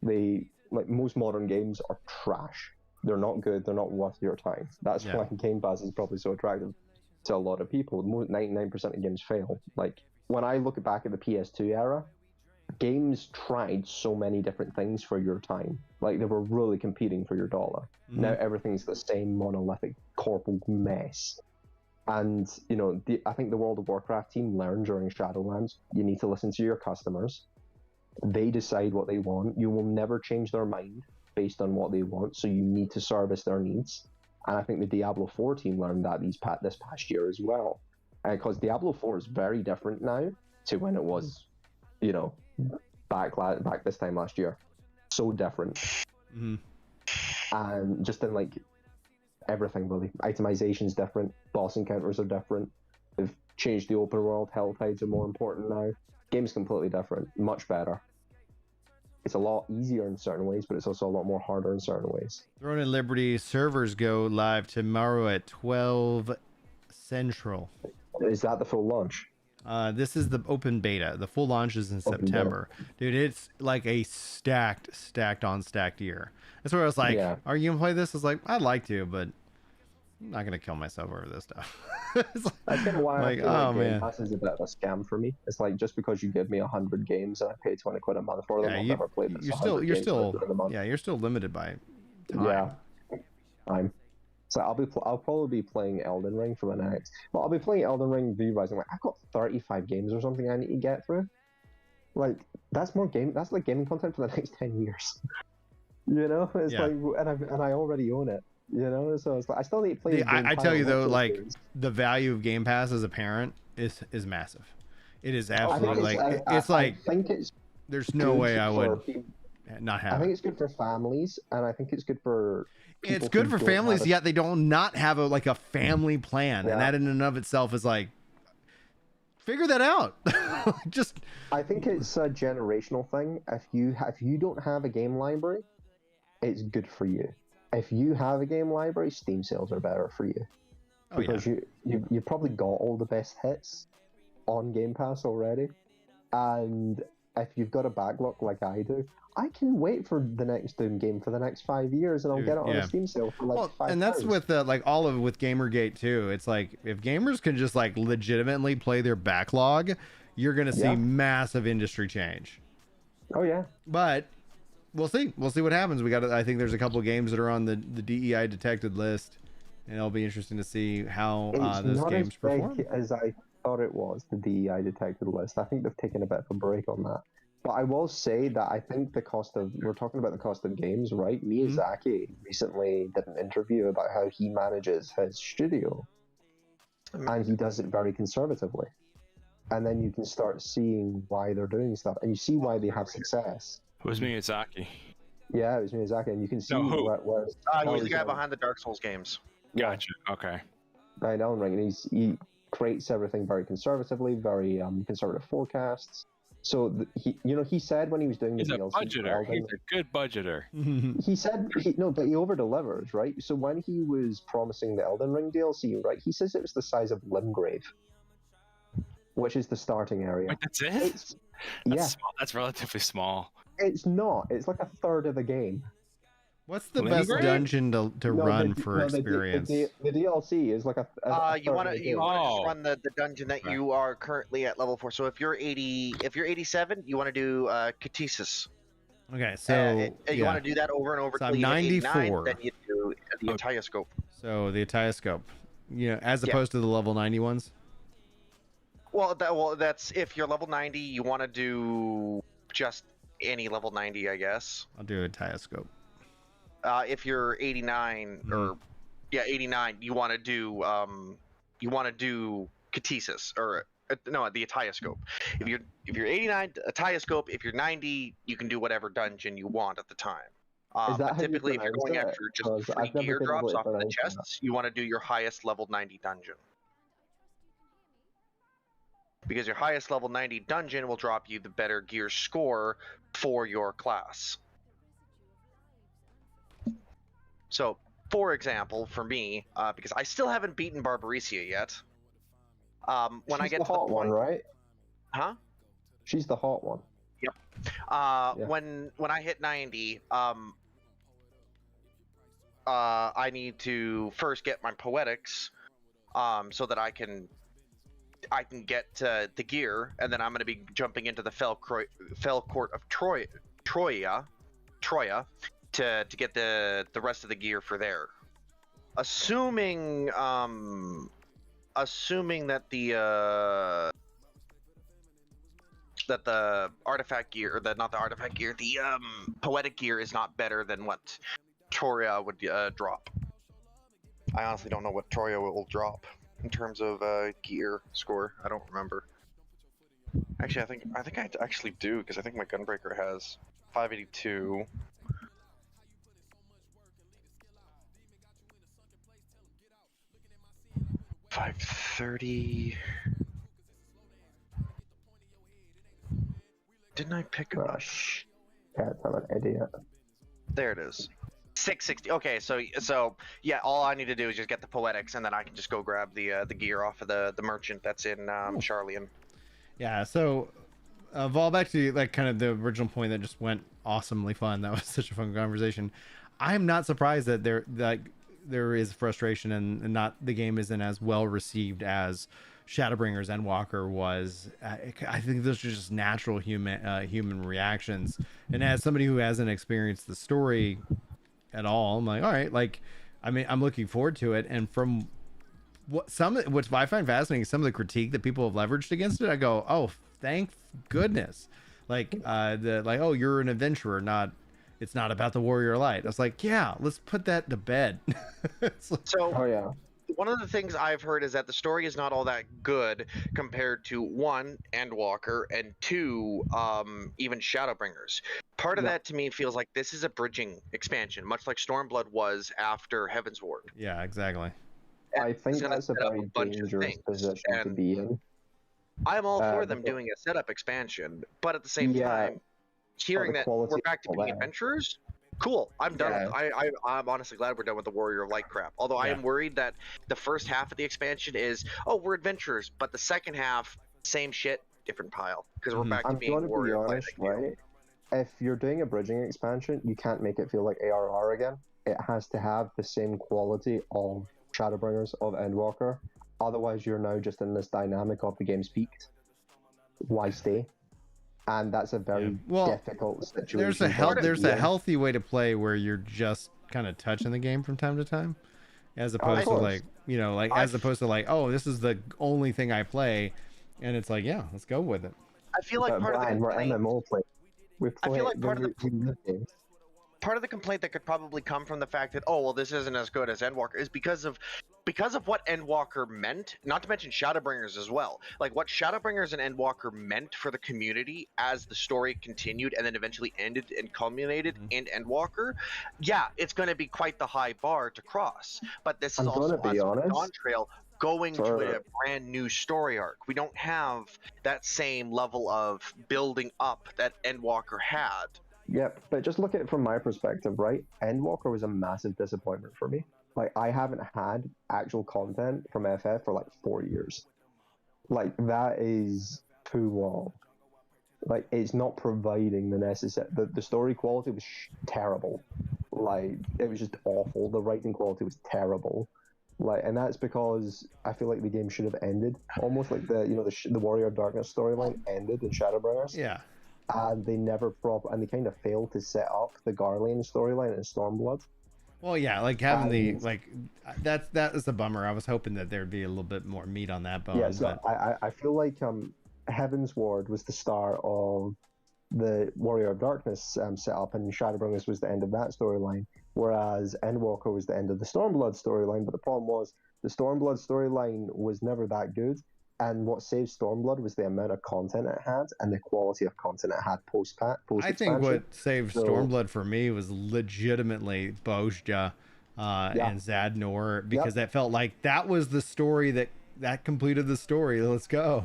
Like, most modern games are trash. They're not good, they're not worth your time. That's why Game Pass is probably so attractive to a lot of people. 99% of games fail. Like, when I look back at the PS2 era, games tried so many different things for your time. Like, they were really competing for your dollar. Mm-hmm. Now everything's the same monolithic corporate mess. And, you know, I think the World of Warcraft team learned during Shadowlands, you need to listen to your customers. They decide what they want. You will never change their mind based on what they want, so you need to service their needs. And I think the Diablo 4 team learned that this past year as well. Because Diablo 4 is very different now to when it was, you know, back this time last year. So different. Mm-hmm. And just in, like, everything, really. Itemization's different. Boss encounters are different. They've changed the open world. Hell tides are more important now. Game's completely different. Much better. It's a lot easier in certain ways, but it's also a lot more harder in certain ways. Throne and Liberty servers go live tomorrow at 12 Central. Is that the full launch? This is the open beta. The full launch is in September. Dude, it's like a stacked on stacked year. That's where I was like, are you going to play this? I was like, I'd like to, but I'm not going to kill myself over this stuff. That's kind of why I feel like Game Pass is a bit of a scam for me. It's like, just because you give me 100 games and I pay 20 quid a month for them, I'll never play this. You're still limited by time. Yeah, time. So I'll probably be playing Elden Ring for the next. Well, I'll be playing Elden Ring realizing, like, I've got 35 games or something I need to get through. Like, that's like gaming content for the next 10 years. You know, it's like, and I already own it. You know, so it's like, I still need to play. I tell you though, like, the value of Game Pass as a parent is massive. It is absolutely I think there's no way I would not have. I think it's good for families, and I think it's good for. It's good for families, yet they don't not have a family plan, and that in and of itself is like, figure that out. Just. I think it's a generational thing. If you don't have a game library, it's good for you. If you have a game library, Steam sales are better for you. Because you probably got all the best hits on Game Pass already. And if you've got a backlog like I do, I can wait for the next Doom game for the next 5 years and I'll get it on a Steam sale for like £5. And that's with with Gamergate too. It's like, if gamers can just like legitimately play their backlog, you're going to see massive industry change. Oh yeah. But we'll see what happens. I think there's a couple of games that are on the DEI detected list, and it'll be interesting to see how those games perform. It's not as big as I thought it was, the DEI detected list. I think they've taken a bit of a break on that. But I will say that I think we're talking about the cost of games, right? Miyazaki recently did an interview about how he manages his studio, and he does it very conservatively. And then you can start seeing why they're doing stuff, and you see why they have success. It was Miyazaki. Yeah, it was Miyazaki, and you can see where he's the guy behind the Dark Souls games. Gotcha. Okay. Behind Elden Ring, and he creates everything very conservatively, very conservative forecasts. So he said when he was doing the DLC, budgeter. He's a good budgeter. He said but he over delivers, right? So when he was promising the Elden Ring DLC, right, he says it was the size of Limgrave, which is the starting area. Wait, that's it? Small. That's relatively small. It's not. It's like a third of the game. What's the best dungeon to run for experience? The DLC is like you want to run the dungeon that you are currently at level 4. So if you're 87, you want to do Catesis. Okay, so you want to do that over and over. So I'm 94. Then you do the Atiascope. So the Atiascope, as opposed to the level 90 ones. Well, that's if you're level 90, you want to do just any level 90, I guess. I'll do a Atiascope. If you're 89 or 89, you want to do Catesis or no, the Atiascope. If you're 89, Atiascope. If you're 90, you can do whatever dungeon you want at the time. But typically, if you're going after just free gear drops off the chests, you want to do your highest level 90 dungeon. Because your highest level 90 dungeon will drop you the better gear score for your class. So for example, for me, because I still haven't beaten Barbarecia yet. When I get the to hot the point, one, right? huh? She's the hot one. Yep. When I hit 90, I need to first get my poetics, so that I can get the gear, and then I'm going to be jumping into the Fell Court of Troya, to get the rest of the gear for there. Assuming that the artifact gear, or not the artifact gear, the poetic gear is not better than what Troya would drop. I honestly don't know what Troya will drop in terms of gear score. I don't remember. Actually, I think I actually do, because I think my Gunbreaker has 582. $530. Didn't I pick up? Yeah, I'm an idiot. There it is. 660. Okay, so yeah, all I need to do is just get the poetics, and then I can just go grab the gear off of the merchant that's in Charlian. Yeah. So, Vol, back to like kind of the original point that just went awesomely fun. That was such a fun conversation. I'm not surprised that there is frustration and not the game isn't as well received as Shadowbringers Endwalker was. I think those are just natural human reactions. And as somebody who hasn't experienced the story at all, I'm like, all right, like, I mean, I'm looking forward to it. And from what I find fascinating, some of the critique that people have leveraged against it, I go, oh, thank goodness. Like, oh, you're an adventurer, it's not about the warrior light. I was like, yeah, let's put that to bed. Oh yeah. One of the things I've heard is that the story is not all that good compared to one, Endwalker, and two, even Shadowbringers. Part of that to me feels like this is a bridging expansion, much like Stormblood was after Heaven's Ward. Yeah, exactly. I think that's a very dangerous position to be in. I'm all for them doing a setup expansion, but at the same time, hearing that we're back to being adventurers, cool. I'm done. I'm honestly glad we're done with the Warrior of Light crap. Although I am worried that the first half of the expansion is, oh, we're adventurers, but the second half, same shit, different pile, because we're back to being Warrior of Light. Right? If you're doing a bridging expansion, you can't make it feel like ARR again. It has to have the same quality of Shadowbringers, of Endwalker. Otherwise, you're now just in this dynamic of the game's peaked. Why stay? And that's a very difficult situation. There's a healthy way to play where you're just kind of touching the game from time to time, as opposed to like, as opposed to like, oh, this is the only thing I play, and it's like, yeah, let's go with it. I feel like part of the complaint, we're MMO play. I feel like part of the complaint that could probably come from the fact that, oh, well, this isn't as good as Endwalker, is because of what Endwalker meant, not to mention Shadowbringers as well. Like what Shadowbringers and Endwalker meant for the community as the story continued and then eventually ended and culminated in Endwalker. Yeah, it's going to be quite the high bar to cross. But this is also on trail going to a brand new story arc. We don't have that same level of building up that Endwalker had. Yep, but just look at it from my perspective, right? Endwalker was a massive disappointment for me. Like, I haven't had actual content from FF for like 4 years. Like, that is too long. Like, it's not providing the necessary... The story quality was terrible. Like, it was just awful. The writing quality was terrible. Like, and that's because I feel like the game should have ended. Almost like the Warrior of Darkness storyline ended in Shadowbringers. Yeah. And they never and they kind of failed to set up the Garlean storyline in Stormblood. Well, yeah, like having that is a bummer. I was hoping that there'd be a little bit more meat on that bone. Yeah, so I feel like Heaven's Ward was the start of the Warrior of Darkness setup, and Shadowbringers was the end of that storyline, whereas Endwalker was the end of the Stormblood storyline. But the problem was the Stormblood storyline was never that good. And what saved Stormblood was the amount of content it had and the quality of content it had post-expansion. I think what saved Stormblood for me was legitimately Bozja and Zadnor, because that felt like that was the story that completed the story. Let's go,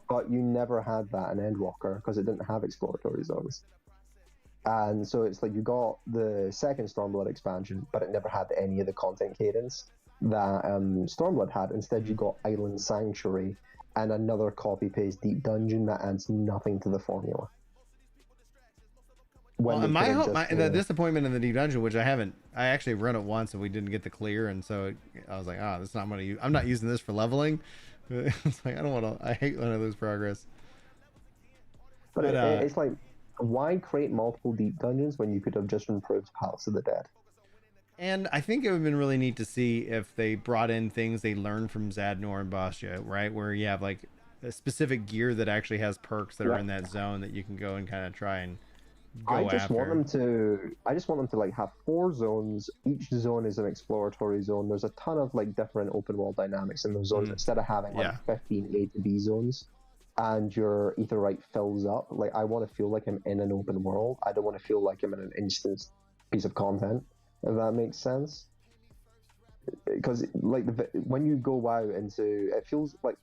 But you never had that in Endwalker because it didn't have exploratory zones. And so it's like you got the second Stormblood expansion, but it never had any of the content cadence that Stormblood had. Instead, you got Island Sanctuary and another copy-paste Deep Dungeon that adds nothing to the formula. Well, the disappointment in the Deep Dungeon, which I actually run it once and we didn't get the clear, and so I was like, this is not I'm not using this for leveling. It's like I hate when I lose progress. But it's like, why create multiple deep dungeons when you could have just improved Palace of the Dead? And I think it would have been really neat to see if they brought in things they learned from Zadnor and Bastia, right? Where you have like a specific gear that actually has perks that are in that zone that you can go and kind of try and go after. I just want them to like have 4 zones. Each zone is an exploratory zone. There's a ton of like different open world dynamics in those zones instead of having like 15 A to B zones. And your Aetheryte fills up. Like, I want to feel like I'm in an open world. I don't want to feel like I'm in an instant piece of content, if that makes sense. Because, like, when you go out into... It feels like...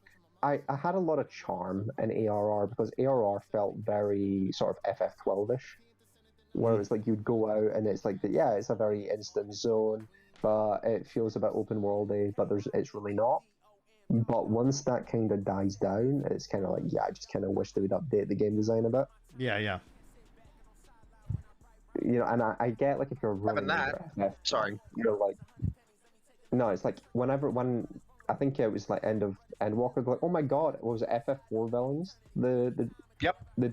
I had a lot of charm in ARR, because ARR felt very sort of FF12-ish. Where it's like, you'd go out and it's like, it's a very instant zone, but it feels a bit open world-y, but it's really not. But once that kind of dies down, it's kind of like, I just kind of wish they would update the game design a bit. Yeah. You know, and I get, like, if you're running you're like, no, it's like, when I think it was like Endwalker, like, oh my god, what was it, FF4 villains? The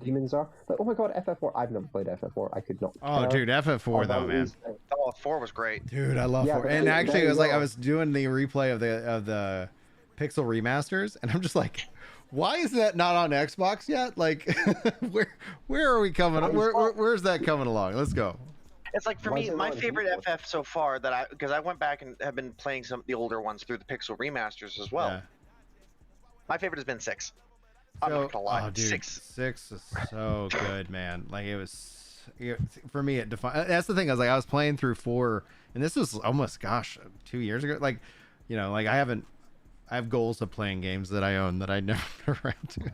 demons are like, oh my god, FF4. I've never played FF4. I could not. Oh, dude, FF4 though, man. 4 was great. Dude, I love 4. And actually, it was like I was doing the replay of the Pixel remasters, and I'm just like, why is that not on Xbox yet? Like, where are we coming? Where's that coming along? Let's go. It's like, for me, my favorite FF so far because I went back and have been playing some of the older ones through the Pixel remasters as well. Yeah. My favorite has been 6. I'm not gonna lie. Dude, 6 is so good, man. Like, for me, it defined. That's the thing. I was playing through 4, and this was almost 2 years ago. Like, you know, like I have goals of playing games that I own that I never around to.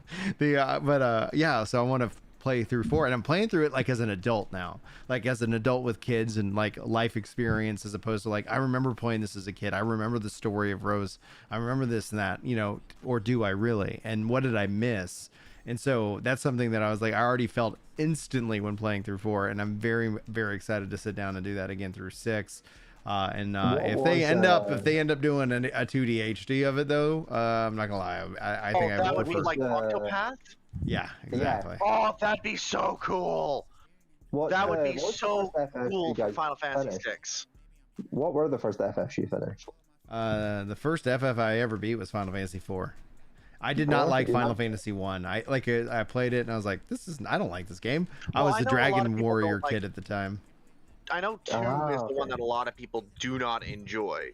So I want to play through 4, and I'm playing through it like as an adult now, like as an adult with kids and like life experience, as opposed to like, I remember playing this as a kid. I remember the story of Rose. I remember this and that, you know, or do I really? And what did I miss? And so that's something that I was like, I already felt instantly when playing through 4, and I'm very, very excited to sit down and do that again through 6. If they end up doing a 2D HD of it, though, I'm not gonna lie, I think I would prefer. Like Octopath? Yeah, exactly. Oh, that'd be so cool. That would be so cool for Final Fantasy VI. What were the first FFs you finished? The first FF I ever beat was Final Fantasy IV. I did not like Final Fantasy 1. I played it and I was like, I don't like this game. I was a Dragon Warrior kid at the time. I know 2 is the one that a lot of people do not enjoy,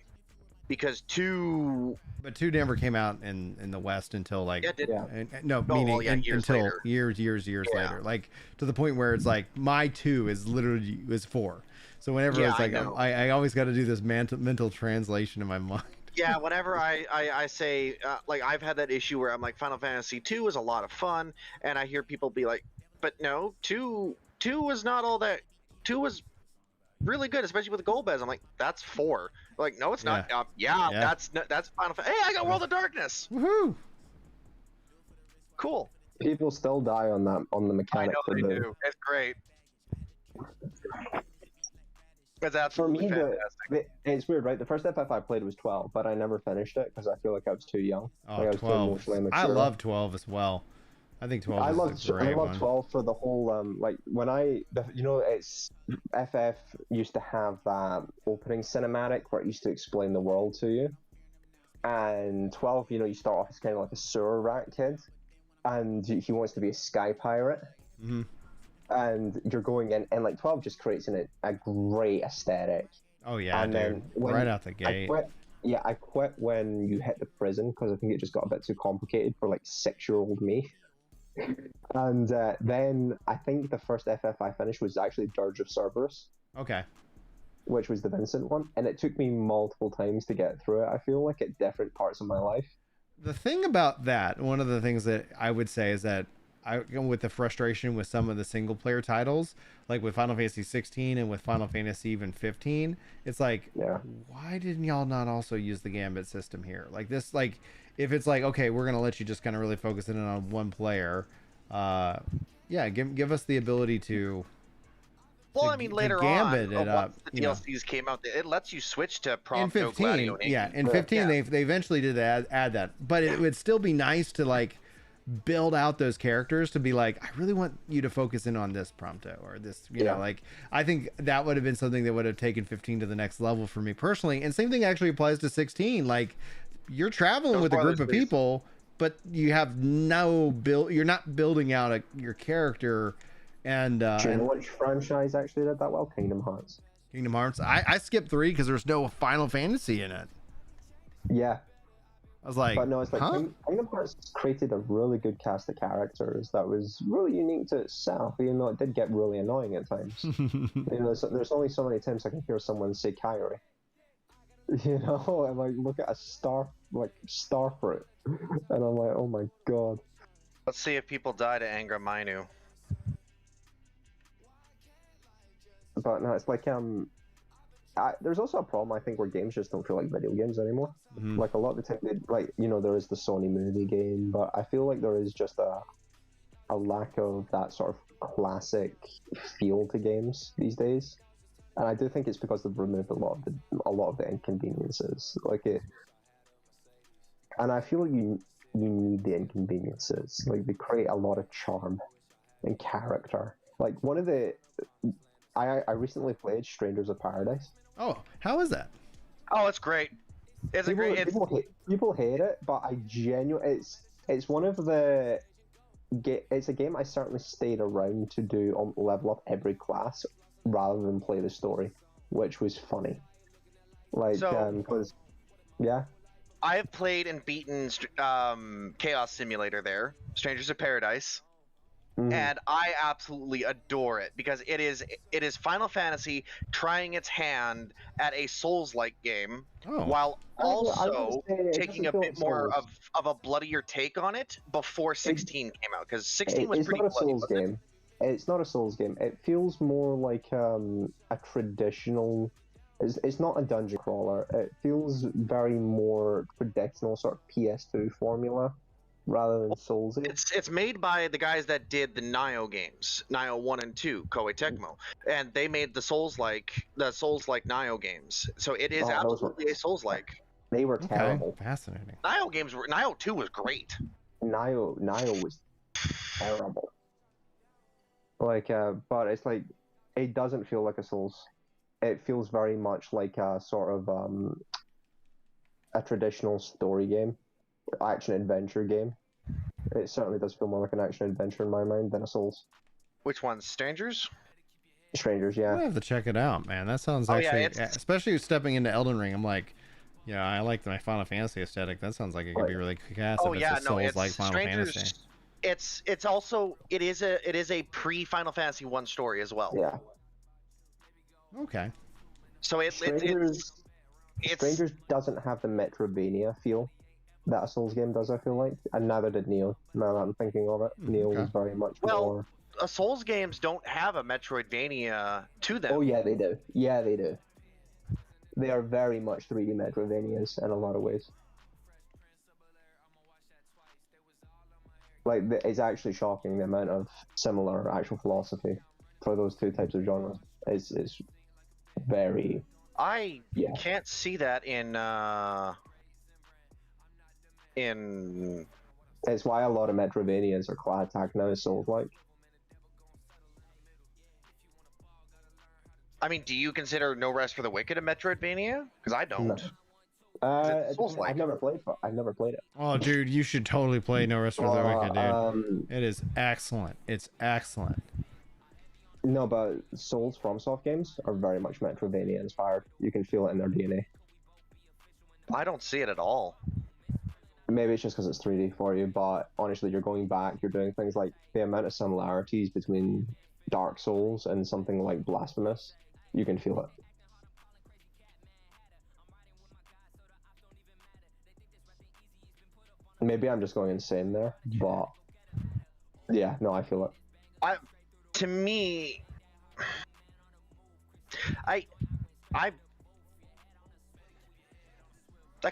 because 2. But 2 never came out in the West until like years later. Like, to the point where it's like my 2 is literally 4. So whenever it's like I always got to do this mental translation in my mind. Yeah, whenever I say like, I've had that issue where I'm like, Final Fantasy 2 is a lot of fun, and I hear people be like, but no, 2 was not all that. 2 was really good, especially with the gold beds. I'm like, that's 4. Like, no, it's not. That's Final Fantasy. Hey, I got World of Darkness. Woohoo! Cool. People still die on the mechanic. I know they do. It's great. It's absolutely fantastic. It's weird, right? The first FF I played was 12, but I never finished it because I feel like I was too young. Oh, like, I was 12. too emotionally mature. I love 12 as well. I think 12 is a great one. I love 12 for the whole, like, when it's FF used to have that opening cinematic where it used to explain the world to you. And 12, you start off as kind of like a sewer rat kid, and he wants to be a sky pirate. Mm-hmm. And you're going in, and like 12 just creates a great aesthetic. Oh yeah, and dude. Right out the gate. I quit when you hit the prison because I think it just got a bit too complicated for like 6-year-old me. And then I think the first FF I finished was actually Dirge of Cerberus. Okay. Which was the Vincent one, and it took me multiple times to get through it. I feel like, at different parts of my life. The thing about that, one of the things that I would say is that with the frustration with some of the single player titles, like with Final Fantasy 16 and with Final Fantasy even 15. It's like, why didn't y'all not also use the Gambit system here? Like this, like if it's like, okay, we're gonna let you just kind of really focus in on one player. Give us the ability to. Well, I mean, later Gambit on, once the DLCs came out, it lets you switch to Prompto, in 15. In 15 they eventually did add that, but it would still be nice to like build out those characters to be like, I really want you to focus in on this Prompto or this, you know, like I think that would have been something that would have taken 15 to the next level for me personally. And same thing actually applies to 16. Like you're traveling with a group of people, but you have you're not building out your character. And do you know which franchise actually did that well? Kingdom Hearts. Kingdom Hearts. I skipped 3 because there's no Final Fantasy in it. Yeah. I was like, but no, it's like Kingdom Hearts created a really good cast of characters that was really unique to itself, even though it did get really annoying at times. You know, there's only so many times I can hear someone say Kyrie. You know, and like look at a star fruit, and I'm like, oh my god. Let's see if people die to Angra Mainu. But no, it's like there's also a problem I think where games just don't feel like video games anymore. Like a lot of the time, like you know, there is the Sony movie game, but I feel like there is just a lack of that sort of classic feel to games these days, and I do think it's because they've removed a lot of the inconveniences, like it. And I feel like you need the inconveniences, like they create a lot of charm and character. Like one of the I recently played Strangers of Paradise. Oh, how is that? Oh, it's great. People hate it, but I genuinely, it's one of the, it's a game I certainly stayed around to do level up every class rather than play the story, which was funny. Like, because, I have played and beaten Chaos Simulator there, Strangers of Paradise. And I absolutely adore it because it is Final Fantasy trying its hand at a Souls-like game while also taking a bit more of a bloodier take on it before 16 came out, because 16 was pretty bloody. It's not a Souls game. It feels more like a traditional. It's not a dungeon crawler. It feels very more traditional sort of PS2 formula, rather than Souls. It's made by the guys that did the Nioh games, Nioh 1 and 2, Koei Tecmo, and they made the Souls-like Nioh games. So it is absolutely a Souls-like. They were terrible. Fascinating. Nioh 2 was great. Nioh was terrible. Like, but it's like, it doesn't feel like a Souls. It feels very much like a sort of a traditional story game. Action adventure game. It certainly does feel more like an action adventure in my mind than a Souls. Which one? Strangers, yeah. I have to check it out, man. That sounds especially stepping into Elden Ring. I'm like, yeah, I like my Final Fantasy aesthetic. That sounds like it could be really kick-ass. It's Souls-like Final Fantasy. It is a pre Final Fantasy 1 story as well. Yeah. Okay. So Strangers doesn't have the Metroidvania feel that a Souls game does, I feel like, and neither did Neo. Now that I'm thinking of it, Neo was very much more. Souls games don't have a Metroidvania to them. Oh yeah, they do. Yeah, they do. They are very much 3D Metroidvanias in a lot of ways. Like, it's actually shocking the amount of similar actual philosophy for those two types of genres. It's very. I can't see that in. It's why a lot of Metroidvanias are class attack now Souls-like. I mean, do you consider No Rest for the Wicked a Metroidvania? Because I don't. No. I've never played it. Oh, dude, you should totally play No Rest for the Wicked, dude. It is excellent. It's excellent. No, but Souls FromSoft games are very much Metroidvania inspired. You can feel it in their DNA. I don't see it at all. Maybe it's just because it's 3D for you, but honestly, you're going back, you're doing things like the amount of similarities between Dark Souls and something like Blasphemous, you can feel it. Maybe I'm just going insane there, but Yeah, no, I feel it. To me, that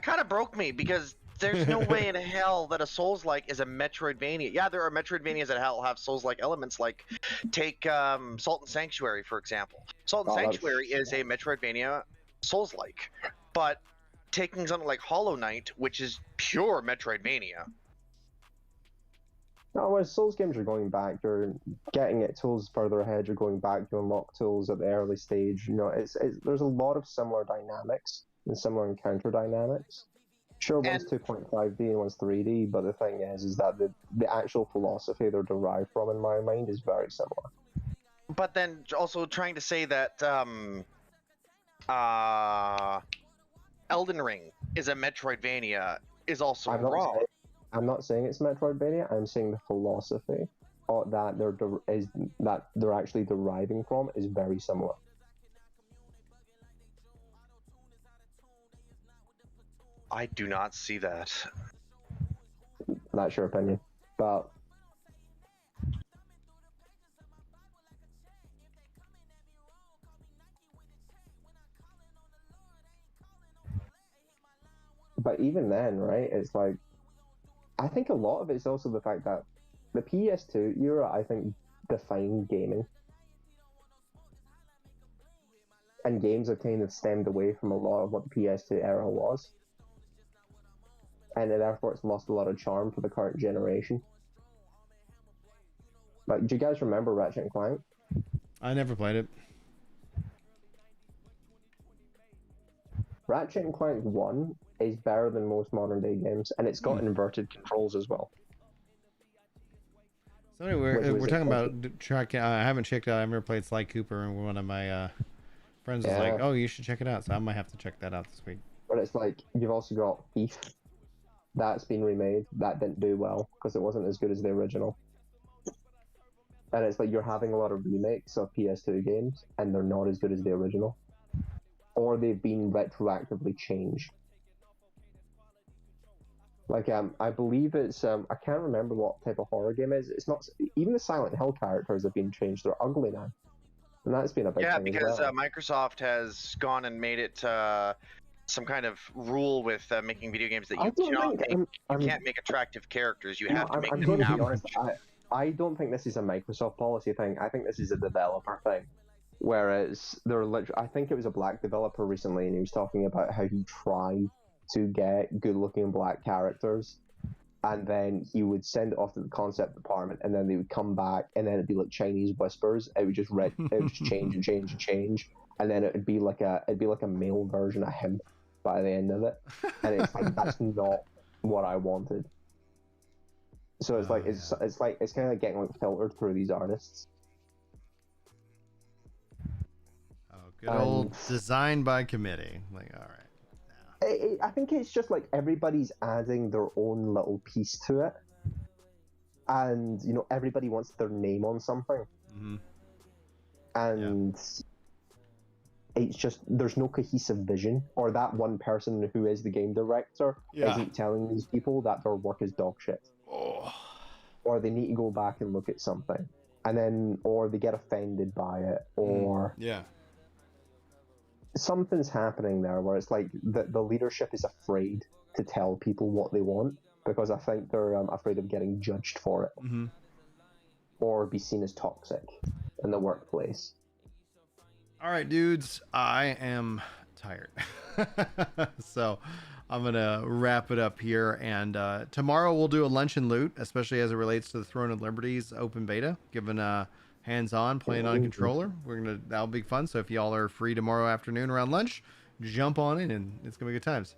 kind of broke me because there's no way in hell that a Souls-like is a Metroidvania. Yeah, there are Metroidvanias that have Souls-like elements, like take Salt and Sanctuary, for example. Salt and Sanctuary is a Metroidvania Souls-like, but taking something like Hollow Knight, which is pure Metroidvania. No, when Souls games are going back, you're getting it tools further ahead, you're going back to unlock tools at the early stage. You know, there's a lot of similar dynamics and similar encounter dynamics. Sure, one's 2.5D and one's 3D, but the thing is that the actual philosophy they're derived from, in my mind, is very similar. But then also trying to say that Elden Ring is a Metroidvania is also wrong. I'm not saying it's Metroidvania. I'm saying the philosophy that they're actually deriving from is very similar. I do not see that. That's your opinion, but even then, right? It's like, I think a lot of it's also the fact that the PS2 era, I think, defined gaming. And games have kind of stemmed away from a lot of what the PS2 era was. And therefore it's lost a lot of charm for the current generation. Like, do you guys remember Ratchet & Clank? I never played it. Ratchet & Clank 1 is better than most modern day games, and it's got inverted controls as well. So anyway, we're talking about track. I haven't checked out. I've never played Sly Cooper, and one of my friends was like, "Oh, you should check it out." So I might have to check that out this week. But it's like, you've also got Thief. That's been remade. That didn't do well because it wasn't as good as the original. And it's like you're having a lot of remakes of PS2 games, and they're not as good as the original, or they've been retroactively changed. Like, I believe it's, I can't remember what type of horror game it is. It's not, even the Silent Hill characters have been changed. They're ugly now. And that's been a big thing. Yeah, because Microsoft has gone and made it some kind of rule with making video games that you can't make attractive characters. You have to make them average. I don't think this is a Microsoft policy thing. I think this is a developer thing. Whereas, I think it was a black developer recently, and he was talking about how he tried to get good-looking black characters, and then he would send it off to the concept department, and then they would come back, and then it'd be like Chinese whispers. It would just change and change and change, and then it'd be like a male version of him by the end of it, and it's like, that's not what I wanted. So it's like it's kind of like getting like filtered through these artists. Oh, good old design by committee. Like, all right. I think it's just like everybody's adding their own little piece to it, and everybody wants their name on something, and it's just there's no cohesive vision, or that one person who is the game director isn't telling these people that their work is dog shit, or they need to go back and look at something, and then or they get offended by it, or something's happening there where it's like the leadership is afraid to tell people what they want because I think they're afraid of getting judged for it, or be seen as toxic in the workplace. All right, dudes, I am tired. So I'm going to wrap it up here. And tomorrow we'll do a lunch and loot, especially as it relates to the Throne of Liberty's open beta, given hands-on playing on a controller. That'll be fun. So if y'all are free tomorrow afternoon around lunch, jump on in, and it's gonna be good times.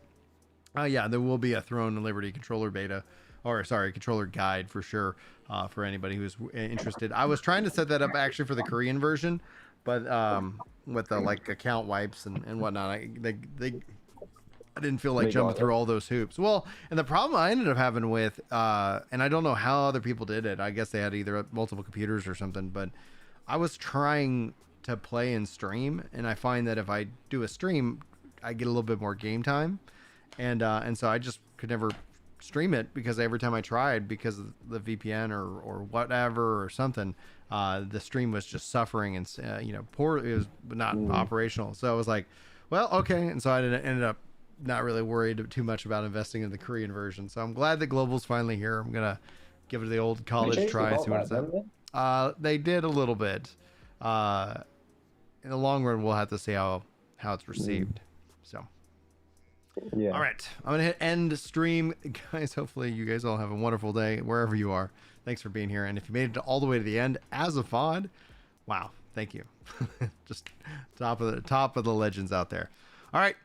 Yeah, there will be a Throne of Liberty controller beta, controller guide for sure, for anybody who's interested. I was trying to set that up actually for the Korean version, but with the like account wipes and whatnot, I didn't feel like jumping through all those hoops. Well, and the problem I ended up having with, and I don't know how other people did it. I guess they had either multiple computers or something, but I was trying to play and stream, and I find that if I do a stream, I get a little bit more game time. And so I just could never stream it because every time I tried, because of the VPN or whatever or something, the stream was just suffering and poor. It was not operational. So I was like, well, okay. And so I ended up not really worried too much about investing in the Korean version. So I'm glad that Global's finally here. I'm gonna give it the old college try. See what it's at. They did a little bit. In the long run, we'll have to see how it's received. So. Yeah. All right. I'm going to hit end stream. Guys, hopefully you guys all have a wonderful day wherever you are. Thanks for being here. And if you made it all the way to the end as a FOD, wow. Thank you. Just top of the legends out there. All right.